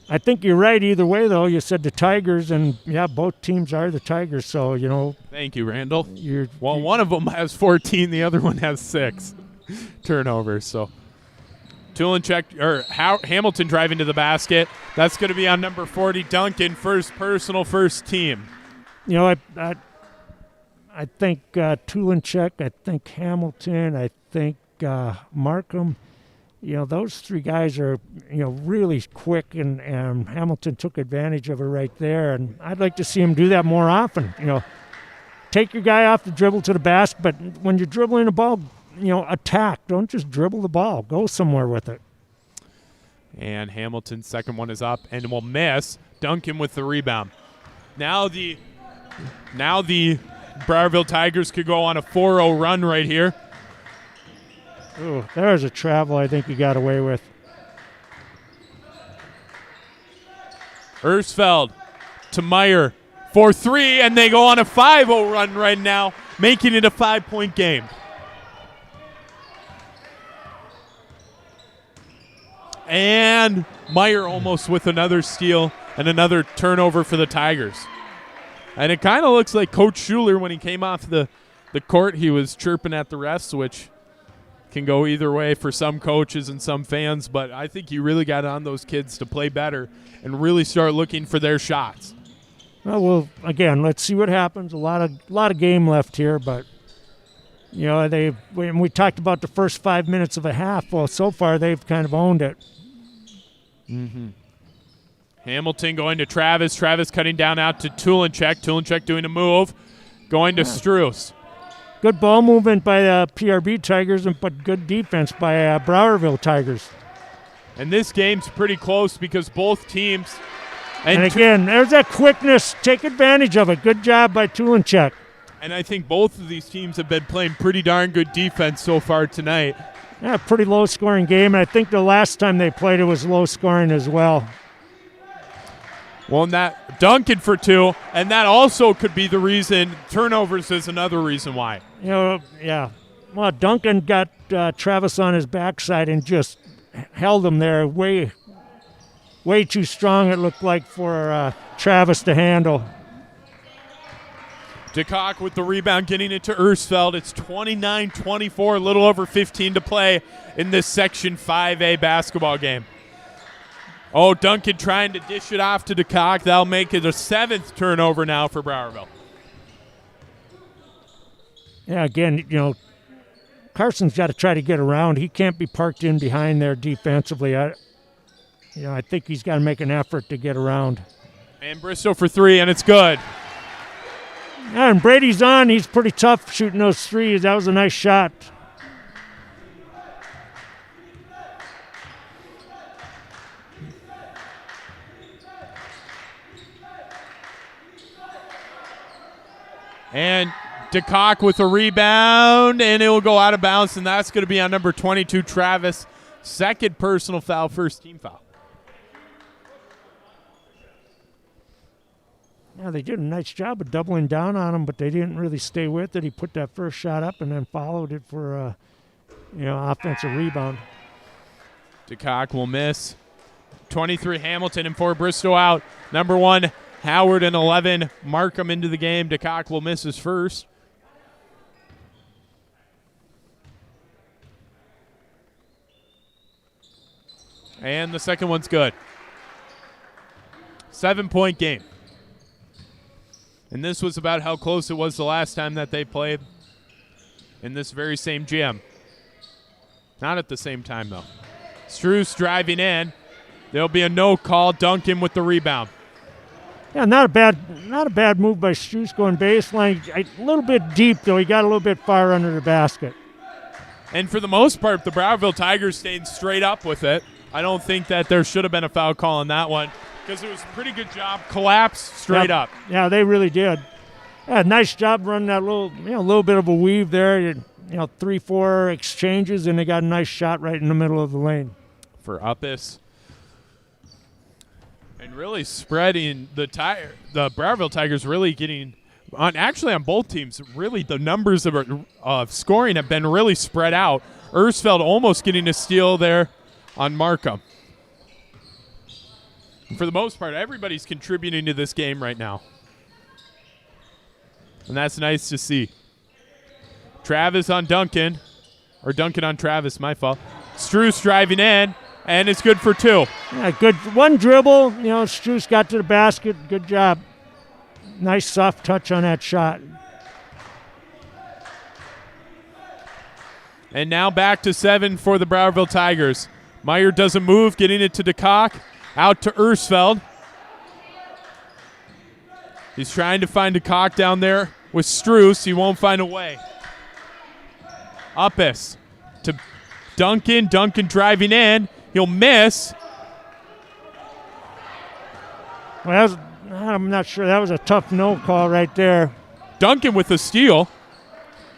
I think you're right either way, though. You said the Tigers, and, yeah, both teams are the Tigers. So, Thank you, Randall. One of them has 14. The other one has 6 turnovers. So Hamilton driving to the basket. That's going to be on number 40, Duncan, first team. I think Tulenchek, I think Hamilton, I think Markham. Those 3 guys are, really quick, and Hamilton took advantage of it right there. And I'd like to see him do that more often. Take your guy off the dribble to the basket, but when you're dribbling the ball, attack. Don't just dribble the ball. Go somewhere with it. And Hamilton's second one is up and will miss. Duncan with the rebound. Now the Browerville Tigers could go on a 4-0 run right here. Ooh, there's a travel I think he got away with. Ersfeld to Meyer for 3, and they go on a 5-0 run right now, making it a 5-point game. And Meyer almost with another steal and another turnover for the Tigers. And it kind of looks like Coach Schuler, when he came off the court, he was chirping at the refs, which can go either way for some coaches and some fans, but I think he really got on those kids to play better and really start looking for their shots. Well, again, let's see what happens. A lot of game left here, but when we talked about the first 5 minutes of a half, well, so far they've kind of owned it. Mm-hmm. Hamilton going to Travis. Travis cutting down out to Tulenchek. Tulenchek doing a move, going to Struce. Good ball movement by the PRB Tigers, but good defense by Browerville Tigers. And this game's pretty close because both teams. And again, there's that quickness. Take advantage of it. Good job by Tulenchek. And I think both of these teams have been playing pretty darn good defense so far tonight. Yeah, pretty low-scoring game. And I think the last time they played it was low-scoring as well. Well, and that Duncan for 2, and that also could be the reason. Turnovers is another reason why. Yeah. Well, Duncan got Travis on his backside and just held him there way too strong, it looked like, for Travis to handle. DeCock with the rebound, getting it to Ersfeld. It's 29-24, a little over 15 to play in this Section 5A basketball game. Oh, Duncan trying to dish it off to DeCock. That'll make it a 7th turnover now for Browerville. Yeah, again, Carson's got to try to get around. He can't be parked in behind there defensively. I think he's got to make an effort to get around. And Bristow for 3, and it's good. Yeah, and Brady's on. He's pretty tough shooting those threes. That was a nice shot. And DeCock with a rebound, and it will go out of bounds, and that's going to be on number 22, Travis. 2nd personal foul, 1st team foul. Yeah, they did a nice job of doubling down on him, but they didn't really stay with it. He put that first shot up and then followed it for offensive rebound. DeCock will miss. 23 Hamilton and 4 Bristow out. Number 1 Howard and 11 Markham into the game. DeCock will miss his first. And the second one's good. 7-point game. And this was about how close it was the last time that they played in this very same gym. Not at the same time, though. Struess driving in. There'll be a no call. Duncan with the rebound. Yeah, not a bad move by Struess going baseline. A little bit deep, though. He got a little bit far under the basket. And for the most part, the Browerville Tigers stayed straight up with it. I don't think that there should have been a foul call on that one because it was a pretty good job. Collapse straight up. Yeah, they really did. Yeah, nice job running that little bit of a weave there. 3-4 exchanges, and they got a nice shot right in the middle of the lane. For Uppis. And really spreading the Browerville Tigers really getting on both teams. Really, the numbers of scoring have been really spread out. Ersfeld almost getting a steal there on Markham. For the most part, everybody's contributing to this game right now. And that's nice to see. Travis on Duncan. Or Duncan on Travis, my fault. Struess driving in, and it's good for 2. Yeah, good. One dribble. Struess got to the basket. Good job. Nice soft touch on that shot. And now back to 7 for the Browerville Tigers. Meyer doesn't move, getting it to DeCock. Out to Ersfeld. He's trying to find DeCock down there with Struess. He won't find a way. Uppis to Duncan. Duncan driving in. He'll miss. Well, I'm not sure. That was a tough no call right there. Duncan with a steal.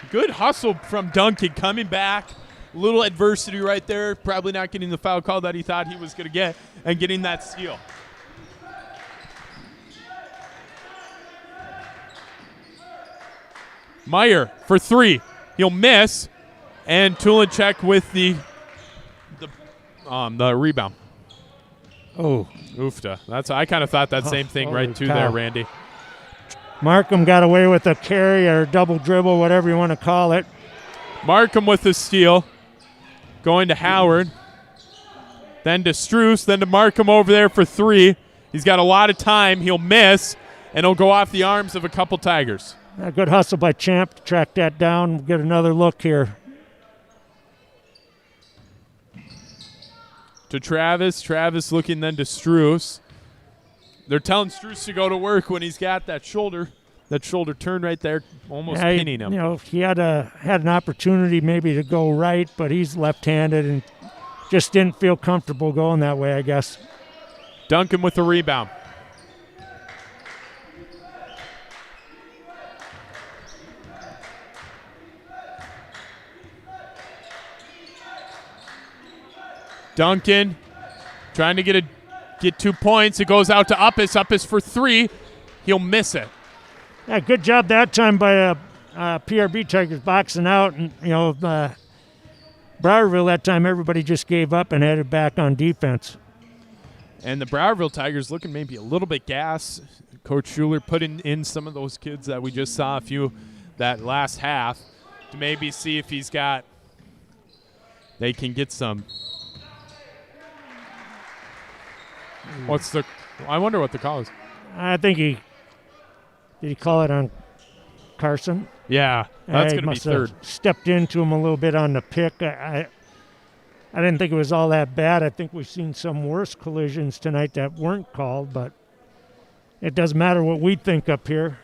Good hustle from Duncan coming back. Little adversity right there. Probably not getting the foul call that he thought he was going to get and getting that steal. Meyer for 3. He'll miss. And Tulinchek with the rebound. Oh. Oofta. I kind of thought that same thing right too there, Randy. Markham got away with a carry or double dribble, whatever you want to call it. Markham with the steal. Going to Howard. Then to Struess. Then to Markham over there for 3. He's got a lot of time. He'll miss. And he'll go off the arms of a couple Tigers. A good hustle by Champ to track that down. We'll get another look here. To Travis. Travis looking then to Struess. They're telling Struess to go to work when he's got that shoulder turn right there, almost pinning him. He had an opportunity maybe to go right, but he's left-handed and just didn't feel comfortable going that way, I guess. Duncan with the rebound. Duncan trying to get a get 2 points. It goes out to Uppis. Uppis for 3. He'll miss it. Yeah, good job that time by PRB Tigers boxing out. And, Browerville that time, everybody just gave up and headed back on defense. And the Browerville Tigers looking maybe a little bit gas. Coach Schuler putting in some of those kids that we just saw a few that last half to maybe see if they can get some. I wonder what the call is. I think did he call it on Carson? Yeah, that's going to be third. Stepped into him a little bit on the pick. I didn't think it was all that bad. I think we've seen some worse collisions tonight that weren't called, but it doesn't matter what we think up here.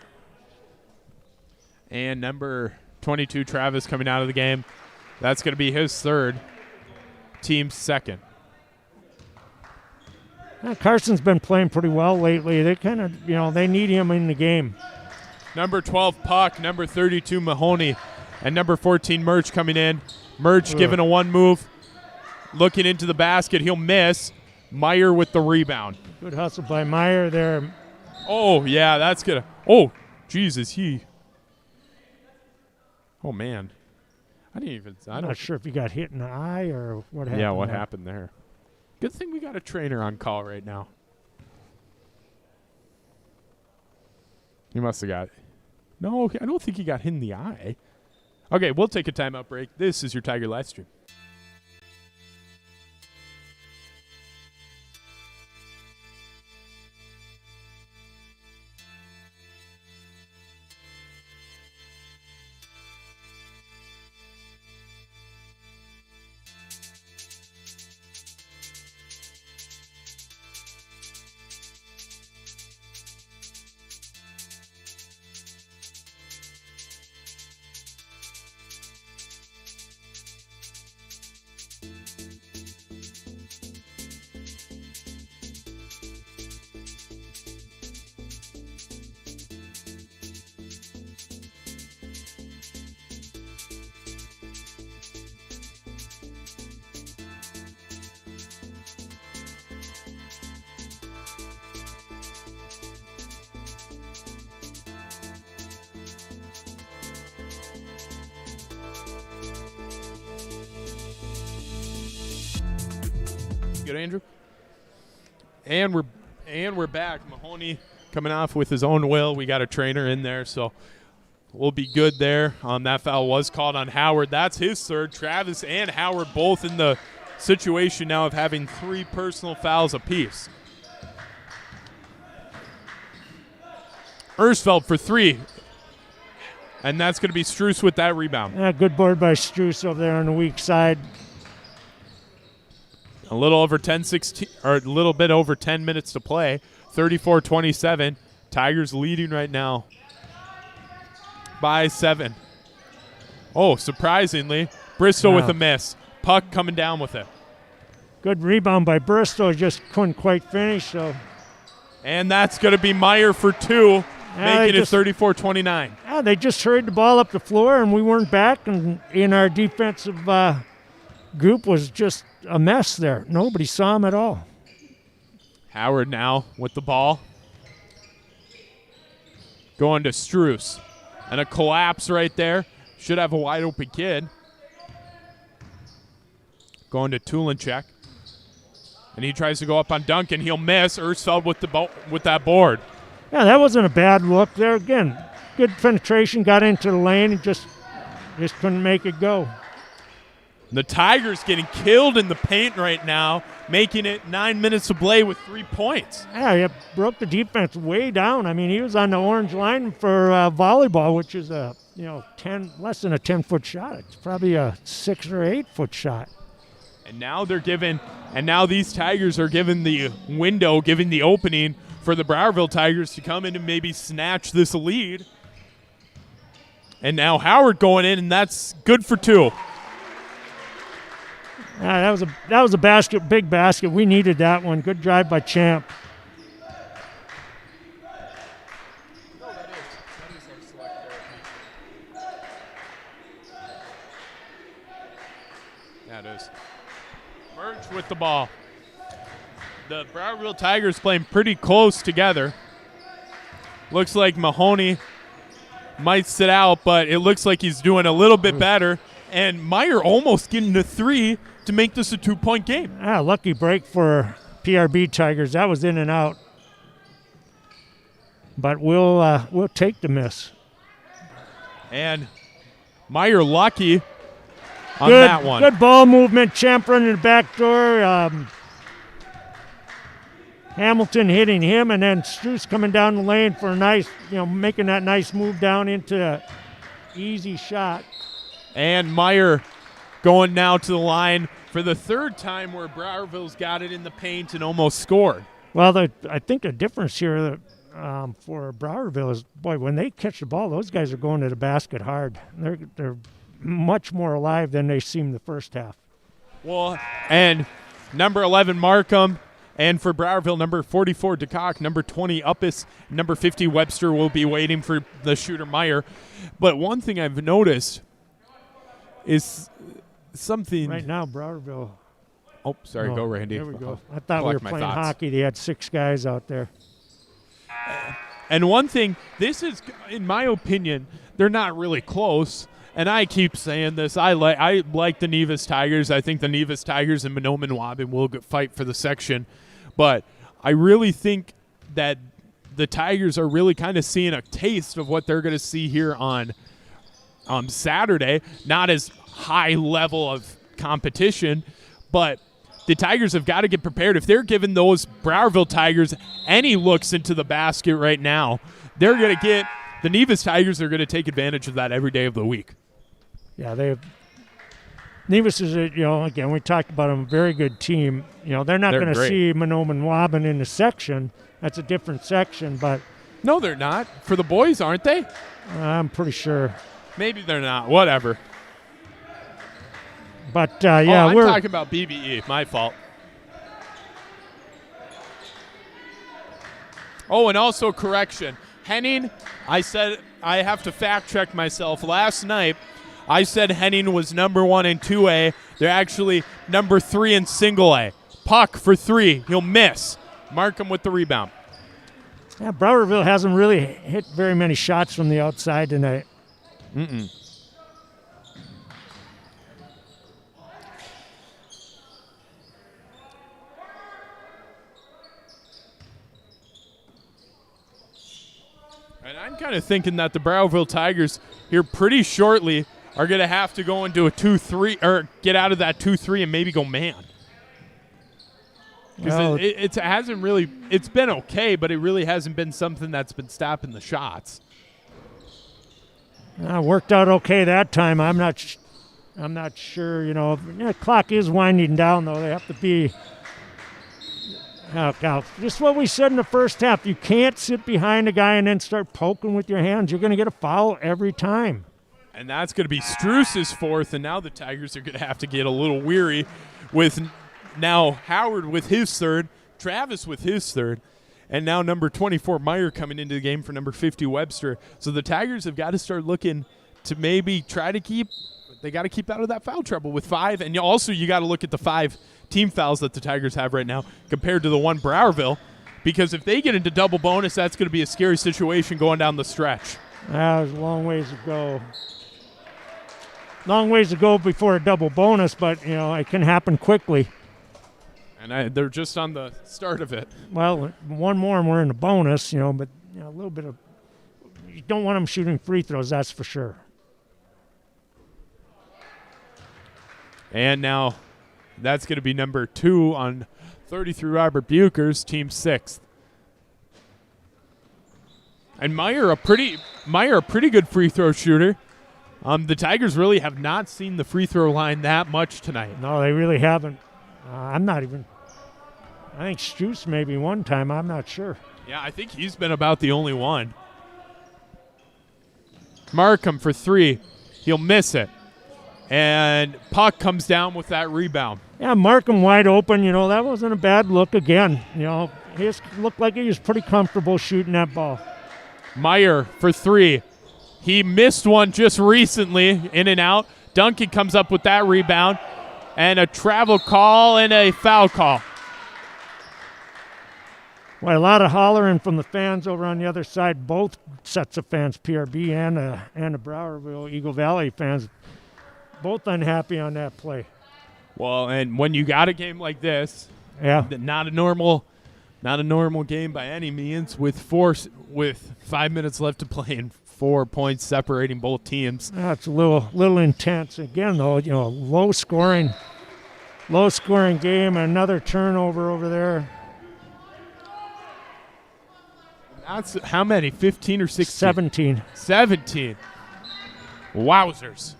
And number 22, Travis, coming out of the game. That's going to be his third, team's second. Carson's been playing pretty well lately. They kind of, they need him in the game. Number 12, Puck. Number 32, Mahoney. And number 14, Murch coming in. Murch giving a one move. Looking into the basket. He'll miss. Meyer with the rebound. Good hustle by Meyer there. Oh, yeah, that's going to. Oh, Jesus, Oh, man. I'm not sure if he got hit in the eye or what happened. Yeah, what happened there? Good thing we got a trainer on call right now. He must have got. No, I don't think he got hit in the eye. Okay, we'll take a timeout break. This is your Tiger live stream. Good, Andrew. And we're back. Mahoney coming off with his own will. We got a trainer in there, so we'll be good there. That foul was called on Howard. That's his third. Travis and Howard both in the situation now of having 3 personal fouls apiece. Ersfeld for 3. And that's going to be Struess with that rebound. Yeah, good board by Struess over there on the weak side. A little over 10-16, or a little bit over 10 minutes to play. 34-27. Tigers leading right now by 7. Oh, surprisingly, Bristol with a miss. Puck coming down with it. Good rebound by Bristol. Just couldn't quite finish. So. And that's going to be Meyer for 2, making it 34-29. Yeah, they just hurried the ball up the floor, and we weren't back. And in our defensive group was just a mess there. Nobody saw him at all. Howard now with the ball. Going to Struess. And a collapse right there. Should have a wide open kid. Going to Tulinchek. And he tries to go up on Duncan. He'll miss. Ersfeld with that board. Yeah, that wasn't a bad look there. Again, good penetration. Got into the lane and just couldn't make it go. The Tigers getting killed in the paint right now, making it 9 minutes to play with 3 points. Yeah, he broke the defense way down. I mean, he was on the orange line for volleyball, which is less than a 10-foot shot. It's probably a 6 or 8-foot shot. And now these Tigers are given the window, giving the opening for the Browerville Tigers to come in and maybe snatch this lead. And now Howard going in, and that's good for 2. That was a basket, big basket. We needed that one. Good drive by Champ. Yeah, it is. Murch with the ball. The Browerville Tigers playing pretty close together. Looks like Mahoney might sit out, but it looks like he's doing a little bit better. And Meyer almost getting to 3 to make this a 2-point game. Lucky break for PRB Tigers. That was in and out. But we'll take the miss. And Meyer lucky on that one. Good ball movement. Champ running the back door. Hamilton hitting him, and then Struce coming down the lane for a nice, making that nice move down into an easy shot. And Meyer going now to the line for the third time where Browerville's got it in the paint and almost scored. Well, I think the difference here for Browerville is, boy, when they catch the ball, those guys are going to the basket hard. They're much more alive than they seemed the first half. Well, and number 11, Markham. And for Browerville, number 44, DeCock, number 20, Uppis, number 50, Webster will be waiting for the shooter, Meyer. But one thing I've noticed is something. Right now, Browerville. Oh, sorry, go, Randy. There we go. I thought we were playing hockey. They had 6 guys out there. And one thing, this is, in my opinion, they're not really close. And I keep saying this. I like the Nevis Tigers. I think the Nevis Tigers and Monoman Waubin will fight for the section. But I really think that the Tigers are really kind of seeing a taste of what they're going to see here on Saturday. Not as high level of competition, but the Tigers have got to get prepared. If they're giving those Browerville Tigers any looks into the basket right now, they're going to get – the Nevis Tigers are going to take advantage of that every day of the week. Yeah, Nevis is, again, we talked about them, a very good team. They're not going to see Monoman Waubin in the section. That's a different section, but. No, they're not. For the boys, aren't they? I'm pretty sure. Maybe they're not. Whatever. But, I'm talking about BBE. My fault. Oh, and also correction. Henning, I said I have to fact check myself. Last night, I said Henning was number 1 in 2A. They're actually number 3 in single A. Puck for 3. He'll miss. Markham with the rebound. Yeah, Browerville hasn't really hit very many shots from the outside tonight. Mm-mm. And I'm kind of thinking that the Browerville Tigers here pretty shortly are going to have to go into a 2-3 or get out of that 2-3 and maybe go man. Because it hasn't really – it's been okay, but it really hasn't been something that's been stopping the shots. Worked out okay that time. I'm not sure, the clock is winding down, though. They have to be just what we said in the first half. You can't sit behind a guy and then start poking with your hands. You're going to get a foul every time. And that's going to be Struce's 4th, and now the Tigers are going to have to get a little weary with now Howard with his 3rd, Travis with his 3rd, and now number 24, Meyer, coming into the game for number 50, Webster. So the Tigers have got to start looking to maybe try to keep – they got to keep out of that foul trouble with 5. And also you got to look at the 5 team fouls that the Tigers have right now compared to the 1 Browerville, because if they get into double bonus, that's going to be a scary situation going down the stretch. There's a long ways to go. Long ways to go before a double bonus, but, it can happen quickly. And they're just on the start of it. Well, one more and we're in the bonus, but a little bit of – you don't want them shooting free throws, that's for sure. And now that's going to be number 2 on 33 Robert Buchers, team 6th. And Meyer a pretty good free throw shooter. The Tigers really have not seen the free throw line that much tonight. No, they really haven't. I think Struce maybe one time. I'm not sure. Yeah, I think he's been about the only one. Markham for 3. He'll miss it. And puck comes down with that rebound. Yeah, Markham wide open. That wasn't a bad look again. He looked like he was pretty comfortable shooting that ball. Meyer for 3. He missed one just recently, in and out. Duncan comes up with that rebound. And a travel call and a foul call. Well, a lot of hollering from the fans over on the other side, both sets of fans, PRB and the Browerville-Eagle Valley fans, both unhappy on that play. Well, and when you got a game like this, Yeah. not a normal game by any means, with 5 minutes left to play and 4 points separating both teams. That's a little intense. Again, though, low scoring game. Another turnover over there. That's how many? 15 or 16? 17. 17. Wowzers.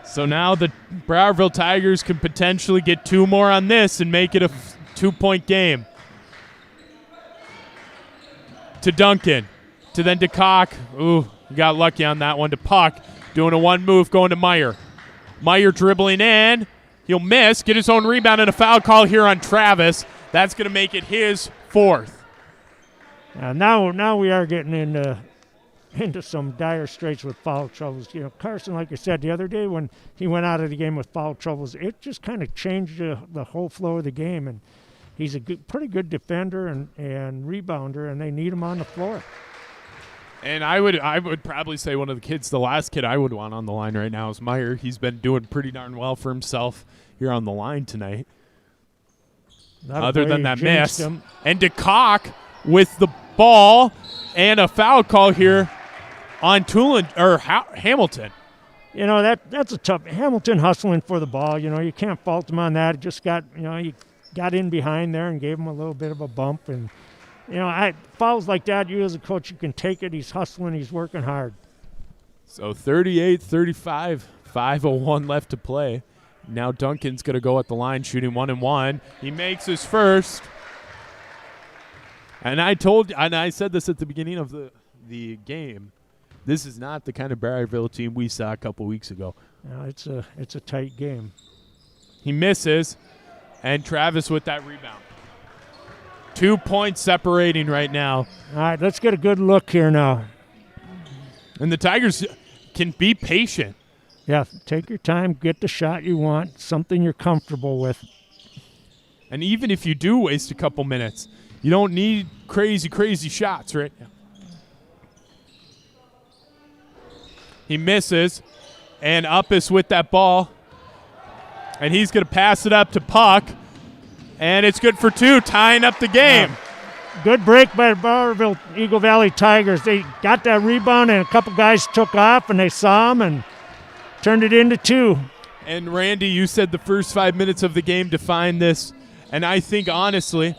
So now the Browerville Tigers can potentially get 2 more on this and make it a 2-point game. To Duncan. To then to Cock. Ooh, got lucky on that one. To Puck. Doing a 1 move, going to Meyer. Meyer dribbling in. He'll miss. Get his own rebound and a foul call here on Travis. That's going to make it his 4th. Now we are getting into some dire straits with foul troubles. Carson, like I said the other day when he went out of the game with foul troubles, it just kind of changed the whole flow of the game. And he's a pretty good defender and rebounder, and they need him on the floor. And I would probably say one of the kids, the last kid I would want on the line right now is Meyer. He's been doing pretty darn well for himself here on the line tonight. Other than that miss. And to Cock with the ball and a foul call here on Hamilton. That's a tough. Hamilton hustling for the ball. You can't fault him on that. It just got, he got in behind there and gave him a little bit of a bump. And, fouls like that, you as a coach, you can take it. He's hustling. He's working hard. So 38-35, 5:01 left to play. Now Duncan's going to go at the line shooting 1-1. He makes his first. And I said this at the beginning of the game. This is not the kind of Browerville team we saw a couple weeks ago. No, it's a tight game. He misses, and Travis with that rebound. 2 points separating right now. All right, let's get a good look here now. And the Tigers can be patient. Yeah, take your time, get the shot you want, something you're comfortable with. And even if you do waste a couple minutes, you don't need crazy shots right now. He misses, and Uppis with that ball. And he's going to pass it up to Puck. And it's good for 2, tying up the game. Good break by the Browerville-Eagle Valley Tigers. They got that rebound, and a couple guys took off, and they saw him and turned it into 2. And Randy, you said the first 5 minutes of the game defined this. And I think honestly,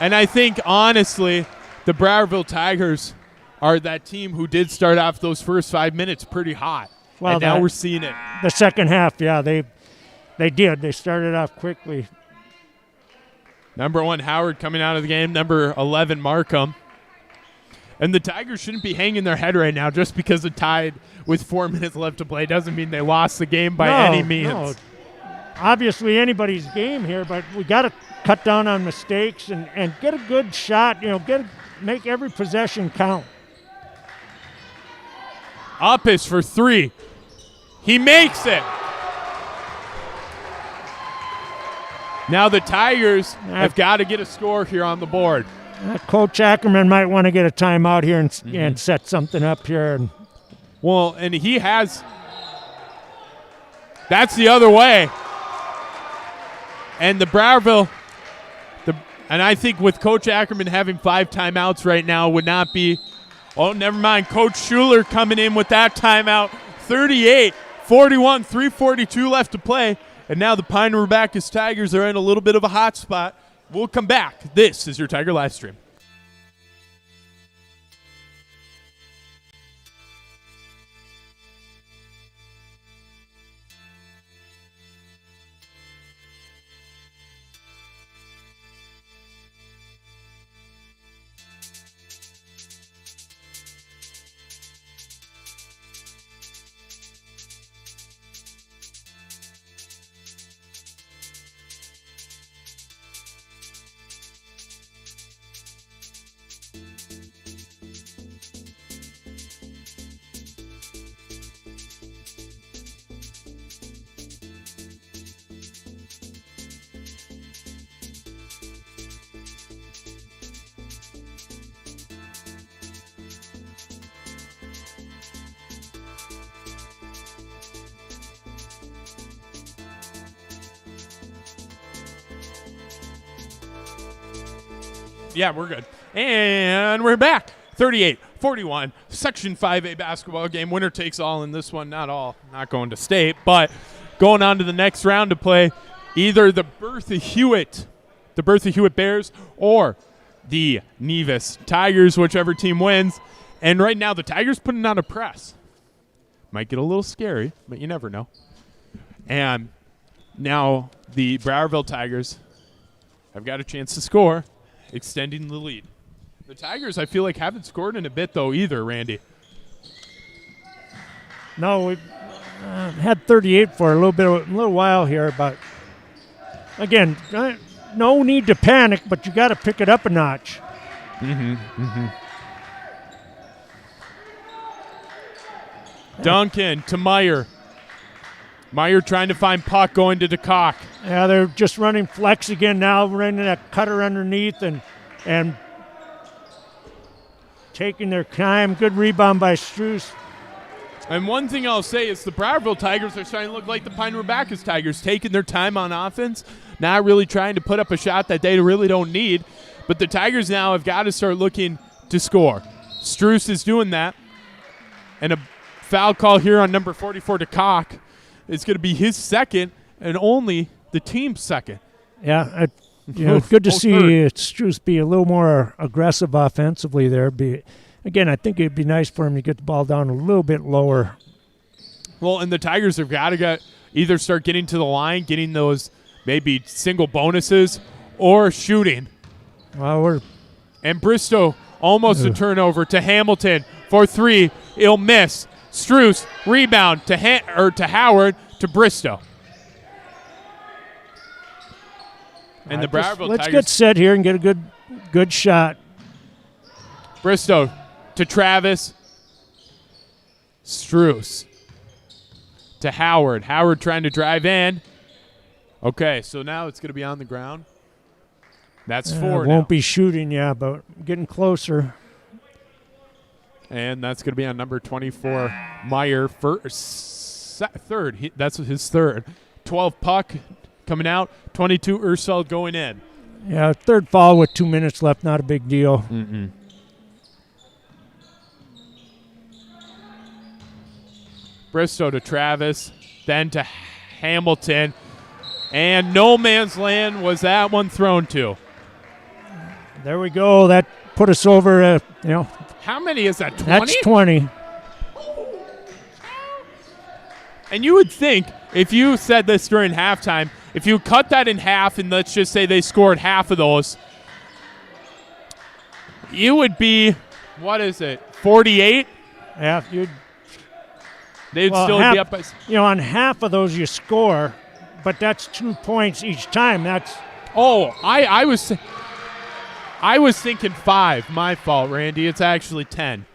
the Browerville Tigers are that team who did start off those first 5 minutes pretty hot. Well, and now we're seeing it. The second half, yeah, they did. They started off quickly. Number 1, Howard coming out of the game. Number 11, Markham. And the Tigers shouldn't be hanging their head right now just because it tied with 4 minutes left to play. Doesn't mean they lost the game by any means. No. Obviously anybody's game here, but we got to cut down on mistakes and get a good shot. Make every possession count. Uppis for 3. He makes it. Now the Tigers have got to get a score here on the board. Coach Ackerman might want to get a timeout here and set something up here. Well, and he has. That's the other way. And the Browerville, and I think with Coach Ackerman having 5 timeouts right now would not be. Oh, never mind. Coach Schuler coming in with that timeout. 38-41, 3:42 left to play. And now the Pine River Bacchus Tigers are in a little bit of a hot spot. We'll come back. This is your Tiger Live Stream. Yeah, we're good. And we're back. 38-41, Section 5A basketball game. Winner takes all in this one. Not all. Not going to state, but going on to the next round to play either the Bertha Hewitt Bears or the Nevis Tigers, whichever team wins. And right now the Tigers putting on a press. Might get a little scary, but you never know. And now the Browerville Tigers have got a chance to score, extending the lead. The Tigers, I feel like, haven't scored in a bit, though, either, Randy. No, we've had 38 for a little while here, but again, no need to panic, but you got to pick it up a notch. Duncan to Meyer. Meyer trying to find puck, going to DeCock. Yeah, they're just running flex again now, running that cutter underneath and taking their time. Good rebound by Struess. And one thing I'll say is the Browerville Tigers are starting to look like the Pine River Bacchus Tigers, taking their time on offense, not really trying to put up a shot that they really don't need. But the Tigers now have got to start looking to score. Struess is doing that. And a foul call here on number 44, DeCock. It's going to be his second and only the team's second. Yeah, good to see Struess be a little more aggressive offensively there. Again, I think it'd be nice for him to get the ball down a little bit lower. Well, and the Tigers have got to either start getting to the line, getting those maybe single bonuses, or shooting. Well, and Bristow almost a turnover to Hamilton for three. He'll miss. Struess rebound to Howard to Bristow. And the Browerville let's Tigers. get set here and get a good shot. Bristow to Travis. Struess to Howard. Howard trying to drive in. Okay, so now it's going to be on the ground. That's four now. Won't be shooting, but getting closer. And that's going to be on number 24, Meyer, third. That's his third. 12 puck coming out, 22 Urseld going in. Yeah, third foul with 2 minutes left, not a big deal. Bristow to Travis, then to Hamilton. And no man's land was that one thrown to. There we go. That put us over, How many is that, 20? That's 20. And you would think, if you said this during halftime, if you cut that in half and let's just say they scored half of those, you would be, 48? Yeah, they'd still be up by... on half of those you score, but that's 2 points each time. That's... Oh, I was thinking 5. My fault, Randy. It's actually 10.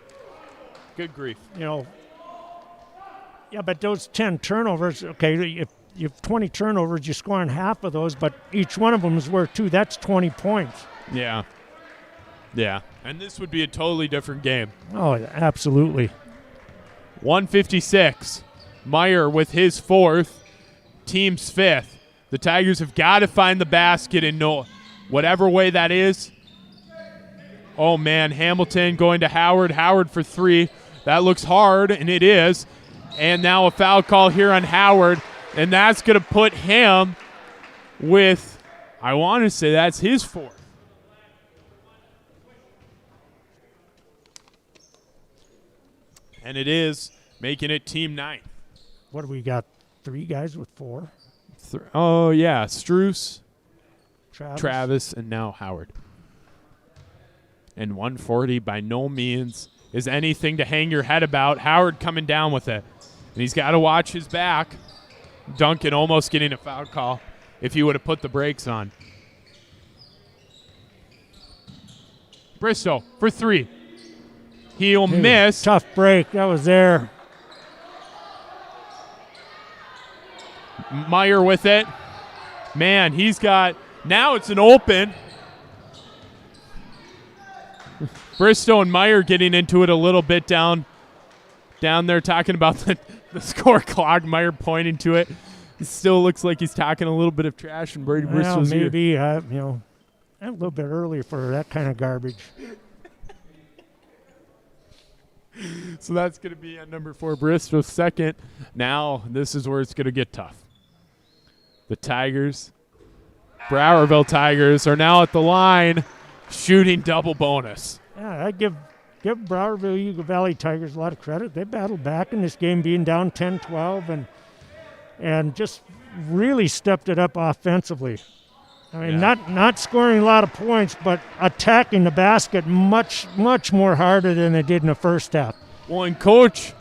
Good grief. Yeah, but those 10 turnovers, okay, if you have 20 turnovers, you're scoring half of those, but each one of them is worth 2. That's 20 points. Yeah. Yeah. And this would be a totally different game. Oh, absolutely. 156. Meyer with his fourth, team's fifth. The Tigers have got to find the basket in whatever way that is. Oh, man, Hamilton going to Howard. Howard for three. That looks hard, and it is. And now a foul call here on Howard, and that's going to put him with, I want to say that's his fourth. And it is, making it team 9. What do we got? 3 guys with 4? Oh, yeah, Struess, Travis, and now Howard. And 140 by no means is anything to hang your head about. Howard coming down with it. And he's got to watch his back. Duncan almost getting a foul call if he would have put the brakes on. Bristow for 3. He'll miss. Tough break. That was there. Meyer with it. Man, he's got, now it's an open. Bristow and Meyer getting into it a little bit down there, talking about the score clock. Meyer pointing to it. It still looks like he's talking a little bit of trash, and Brady Bristow's maybe, here. A little bit early for that kind of garbage. So that's going to be at number 4, Bristol second. Now this is where it's going to get tough. The Tigers, Browerville Tigers, are now at the line shooting double bonus. Yeah, I give Browerville-Eagle Valley Tigers a lot of credit. They battled back in this game, being down 10-12, and just really stepped it up offensively. I mean, not scoring a lot of points, but attacking the basket much more harder than they did in the first half. Well, and Coach,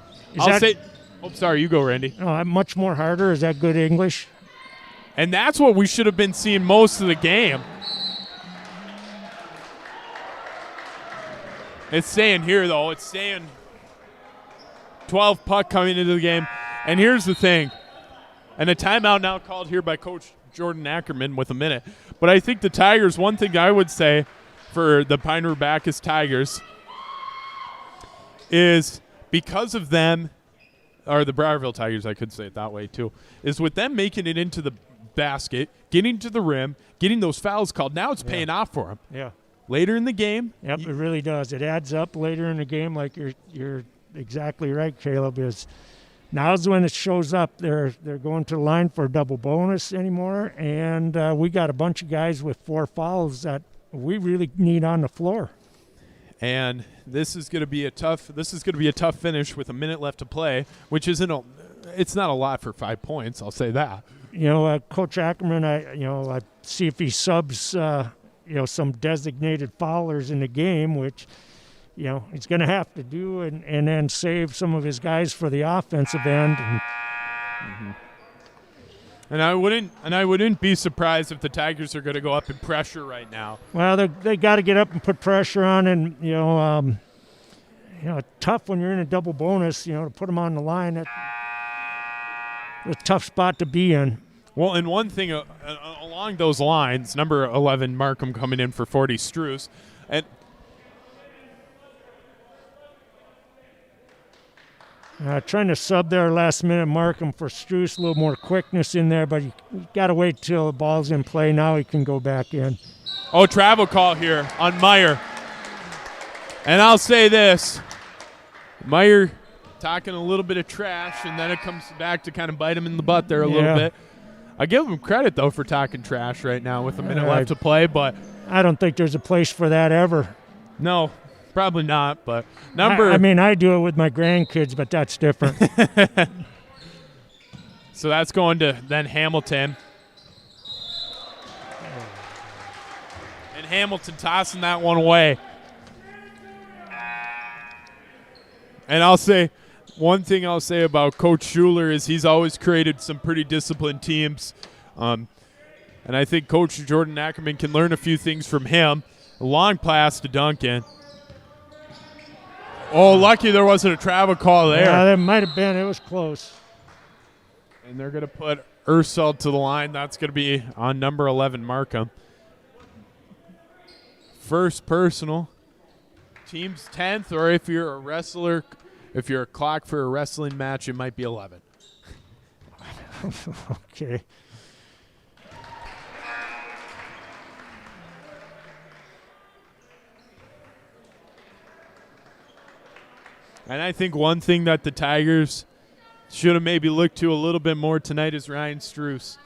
sorry, you go, Randy. Oh, much more harder. Is that good English? And that's what we should have been seeing most of the game. It's staying here, though. It's staying 12 puck coming into the game. And here's the thing. And a timeout now called here by Coach Jordan Ackerman with a minute. But I think the Tigers, one thing I would say for the Pine River Bacchus Tigers is because of them, or the Browerville Tigers, I could say it that way too, is with them making it into the basket, getting to the rim, getting those fouls called, now it's paying off for them. Yeah. Later in the game. Yep, it really does. It adds up later in the game, like you're exactly right, Caleb, is now's when it shows up. They're going to the line for a double bonus anymore, and we got a bunch of guys with 4 fouls that we really need on the floor. And this is going to be a tough finish with a minute left to play, which it's not a lot for 5 points, I'll say that. You know, Coach Ackerman, I see if he subs some designated foulers in the game, which he's going to have to do, and then save some of his guys for the offensive end. And I wouldn't be surprised if the Tigers are going to go up in pressure right now. Well, they got to get up and put pressure on, and tough when you're in a double bonus. To put them on the line, that's a tough spot to be in. Well, and one thing along those lines, number 11 Markham coming in for 40 Struess, and trying to sub there last minute Markham for Struess, a little more quickness in there, but you got to wait till the ball's in play. Now he can go back in. Oh, travel call here on Meyer. And I'll say this, Meyer talking a little bit of trash, and then it comes back to kind of bite him in the butt there a little bit. I give him credit, though, for talking trash right now with a minute left to play, but I don't think there's a place for that ever. No, probably not, but I do it with my grandkids, but that's different. So that's going to then Hamilton. And Hamilton tossing that one away. And one thing I'll say about Coach Schuler is he's always created some pretty disciplined teams. And I think Coach Jordan Ackerman can learn a few things from him. A long pass to Duncan. Oh, lucky there wasn't a travel call there. Yeah, there might have been. It was close. And they're going to put Ursel to the line. That's going to be on number 11, Markham. First personal. Team's 10th, or if you're a wrestler, if you're a clock for a wrestling match, it might be 11. Okay. And I think one thing that the Tigers should have maybe looked to a little bit more tonight is Ryan Struess.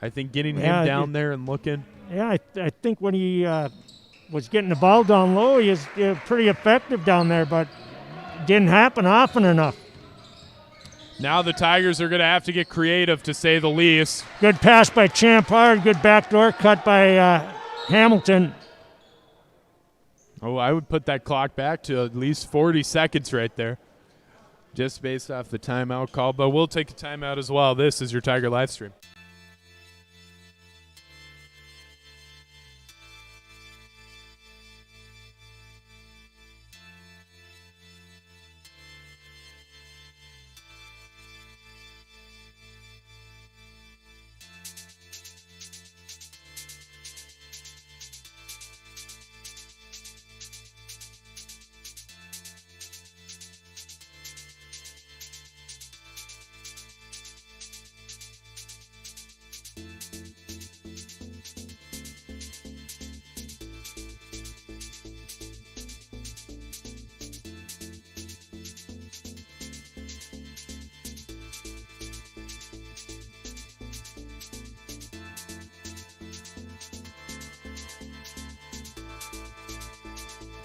I think getting him down there and looking. Yeah, I think when he was getting the ball down low, he was pretty effective down there, but it didn't happen often enough. Now the Tigers are going to have to get creative, to say the least. Good pass by Champard, good backdoor cut by Hamilton. Oh, I would put that clock back to at least 40 seconds right there, just based off the timeout call. But we'll take a timeout as well. This is your Tiger live stream.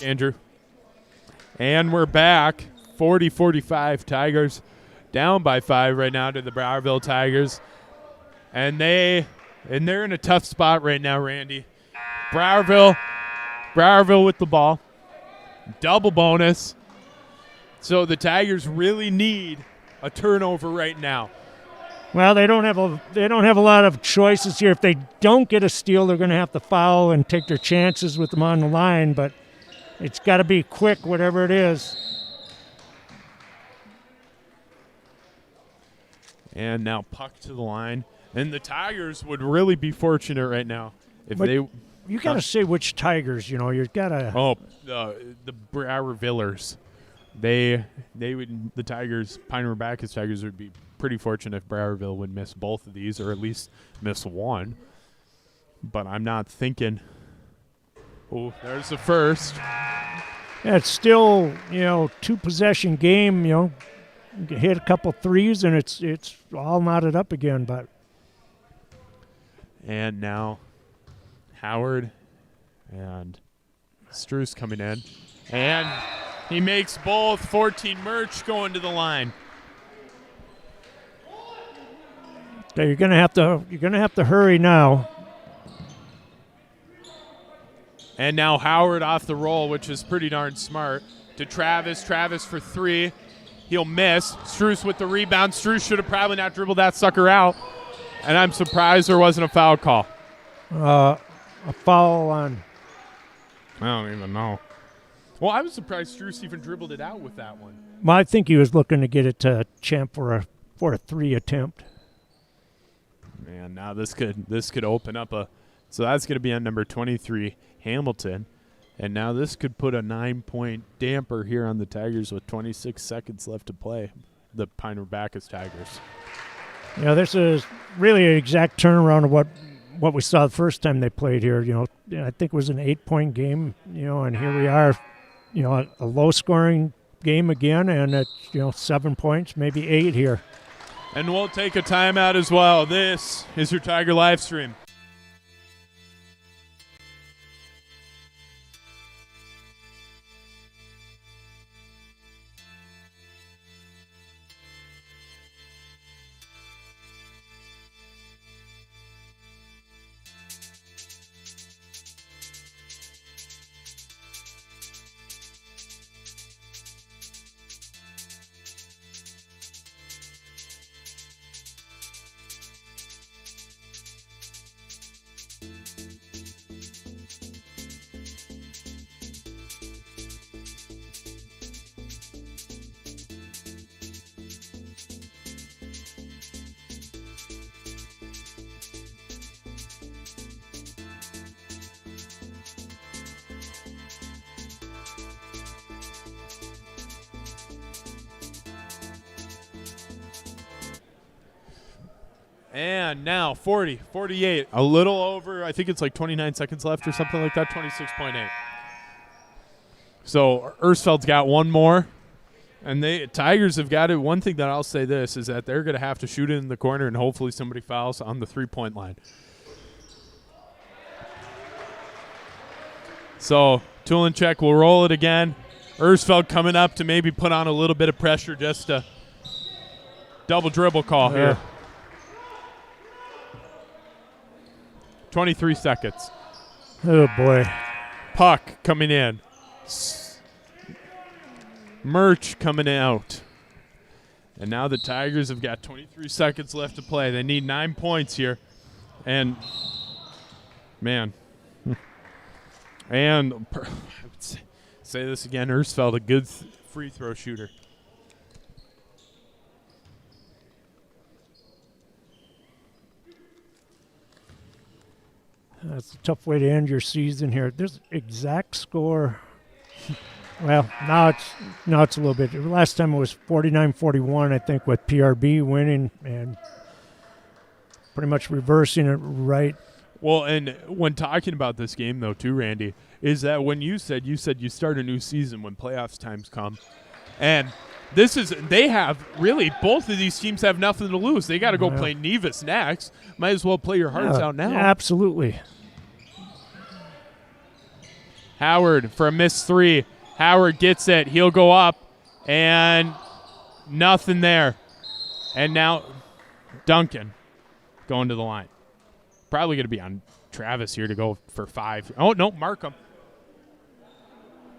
Andrew. And we're back. 40-45. Tigers down by 5 right now to the Browerville Tigers. And they're in a tough spot right now, Randy. Browerville with the ball. Double bonus. So the Tigers really need a turnover right now. Well, they don't have a lot of choices here. If they don't get a steal, they're going to have to foul and take their chances with them on the line, but it's got to be quick, whatever it is. And now puck to the line. And the Tigers would really be fortunate right now if but they. You got to say which Tigers. You've got to. Oh, the Browervillers. They would, the Tigers, Pine River Bacchus Tigers would be pretty fortunate if Browerville would miss both of these, or at least miss one. But I'm not thinking. Oh, there's the first. Yeah, it's still 2-possession game. Hit a couple threes and it's all knotted up again. But and now Howard and Struce coming in, and he makes both. 14 Merch going to the line. So you're gonna have to hurry now. And now Howard off the roll, which is pretty darn smart. To Travis. Travis for 3. He'll miss. Struce with the rebound. Struce should have probably not dribbled that sucker out. And I'm surprised there wasn't a foul call. A foul on. I don't even know. Well, I was surprised Struce even dribbled it out with that one. Well, I think he was looking to get it to Champ for a 3 attempt. Man, now this could open up a. So that's going to be on number 23, Hamilton. And now this could put a 9-point damper here on the Tigers with 26 seconds left to play. The Pine River Bacchus Tigers. This is really an exact turnaround of what we saw the first time they played here. I think it was an 8-point game. And here we are. A low-scoring game again, and it's 7 points, maybe 8 here. And we'll take a timeout as well. This is your Tiger live stream. And now 40-48, a little over, I think it's like 29 seconds left or something like that, 26.8. So Ersfeld's got one more, and Tigers have got it. One thing that I'll say this is that they're going to have to shoot it in the corner, and hopefully somebody fouls on the 3-point line. So Tulinchek will roll it again. Ersfeld coming up to maybe put on a little bit of pressure, just a double dribble call here. 23 seconds. Oh, boy. Puck coming in. Merch coming out. And now the Tigers have got 23 seconds left to play. They need 9 points here. And, man. And I would say this again, Ersfeld, a good free throw shooter. That's a tough way to end your season here. This exact score. Well, now it's a little bit. Last time it was 49-41, I think, with PRB winning and pretty much reversing it right. Well, and when talking about this game, though, too, Randy, is that when you said you start a new season when playoffs times come, and they have really, both of these teams have nothing to lose. They got to go play Nevis next. Might as well play your hearts out now. Absolutely. Howard for a missed three. Howard gets it. He'll go up, and nothing there. And now Duncan going to the line. Probably going to be on Travis here to go for 5. Oh, no, Markham.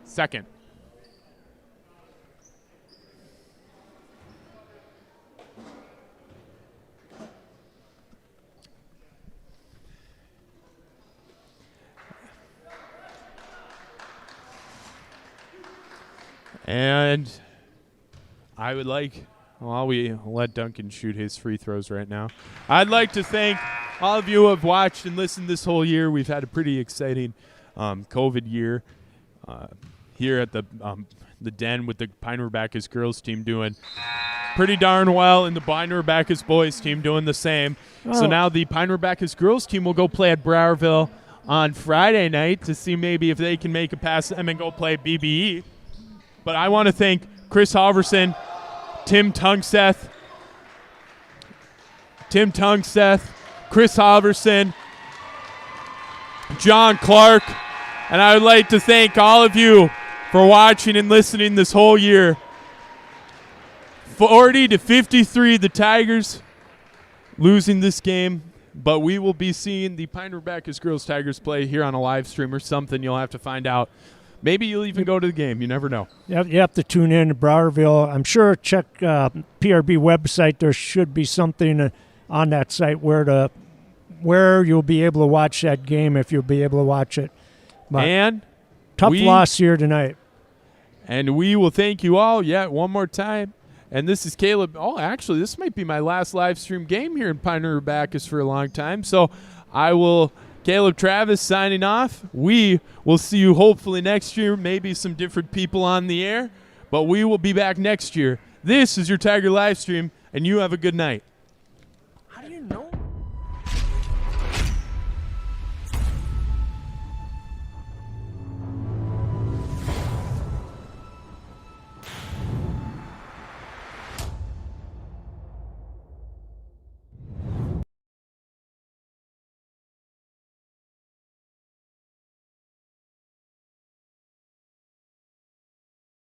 Second. And I would like, while we let Duncan shoot his free throws right now, I'd like to thank all of you who have watched and listened this whole year. We've had a pretty exciting COVID year here at the Den with the Pine River Bacchus girls team doing pretty darn well, and the Pine River Bacchus boys team doing the same. So now the Pine River Bacchus girls team will go play at Browerville on Friday night to see maybe if they can make it past them and go play BBE. But I want to thank Chris Halverson, Tim Tungseth, Chris Halverson, John Clark, and I would like to thank all of you for watching and listening this whole year. 40-53, the Tigers losing this game, but we will be seeing the Pine River Bacchus girls Tigers play here on a live stream or something. You'll have to find out. Maybe you'll even go to the game. You never know. You have to tune in to Browerville. I'm sure check PRB website. There should be something on that site where you'll be able to watch that game if you'll be able to watch it. But and tough loss here tonight. And we will thank you all yet one more time. And this is Caleb. Oh, actually, this might be my last live stream game here in Pine River Bacchus for a long time. So I will... Caleb Travis signing off. We will see you hopefully next year, maybe some different people on the air, but we will be back next year. This is your Tiger live stream, and you have a good night.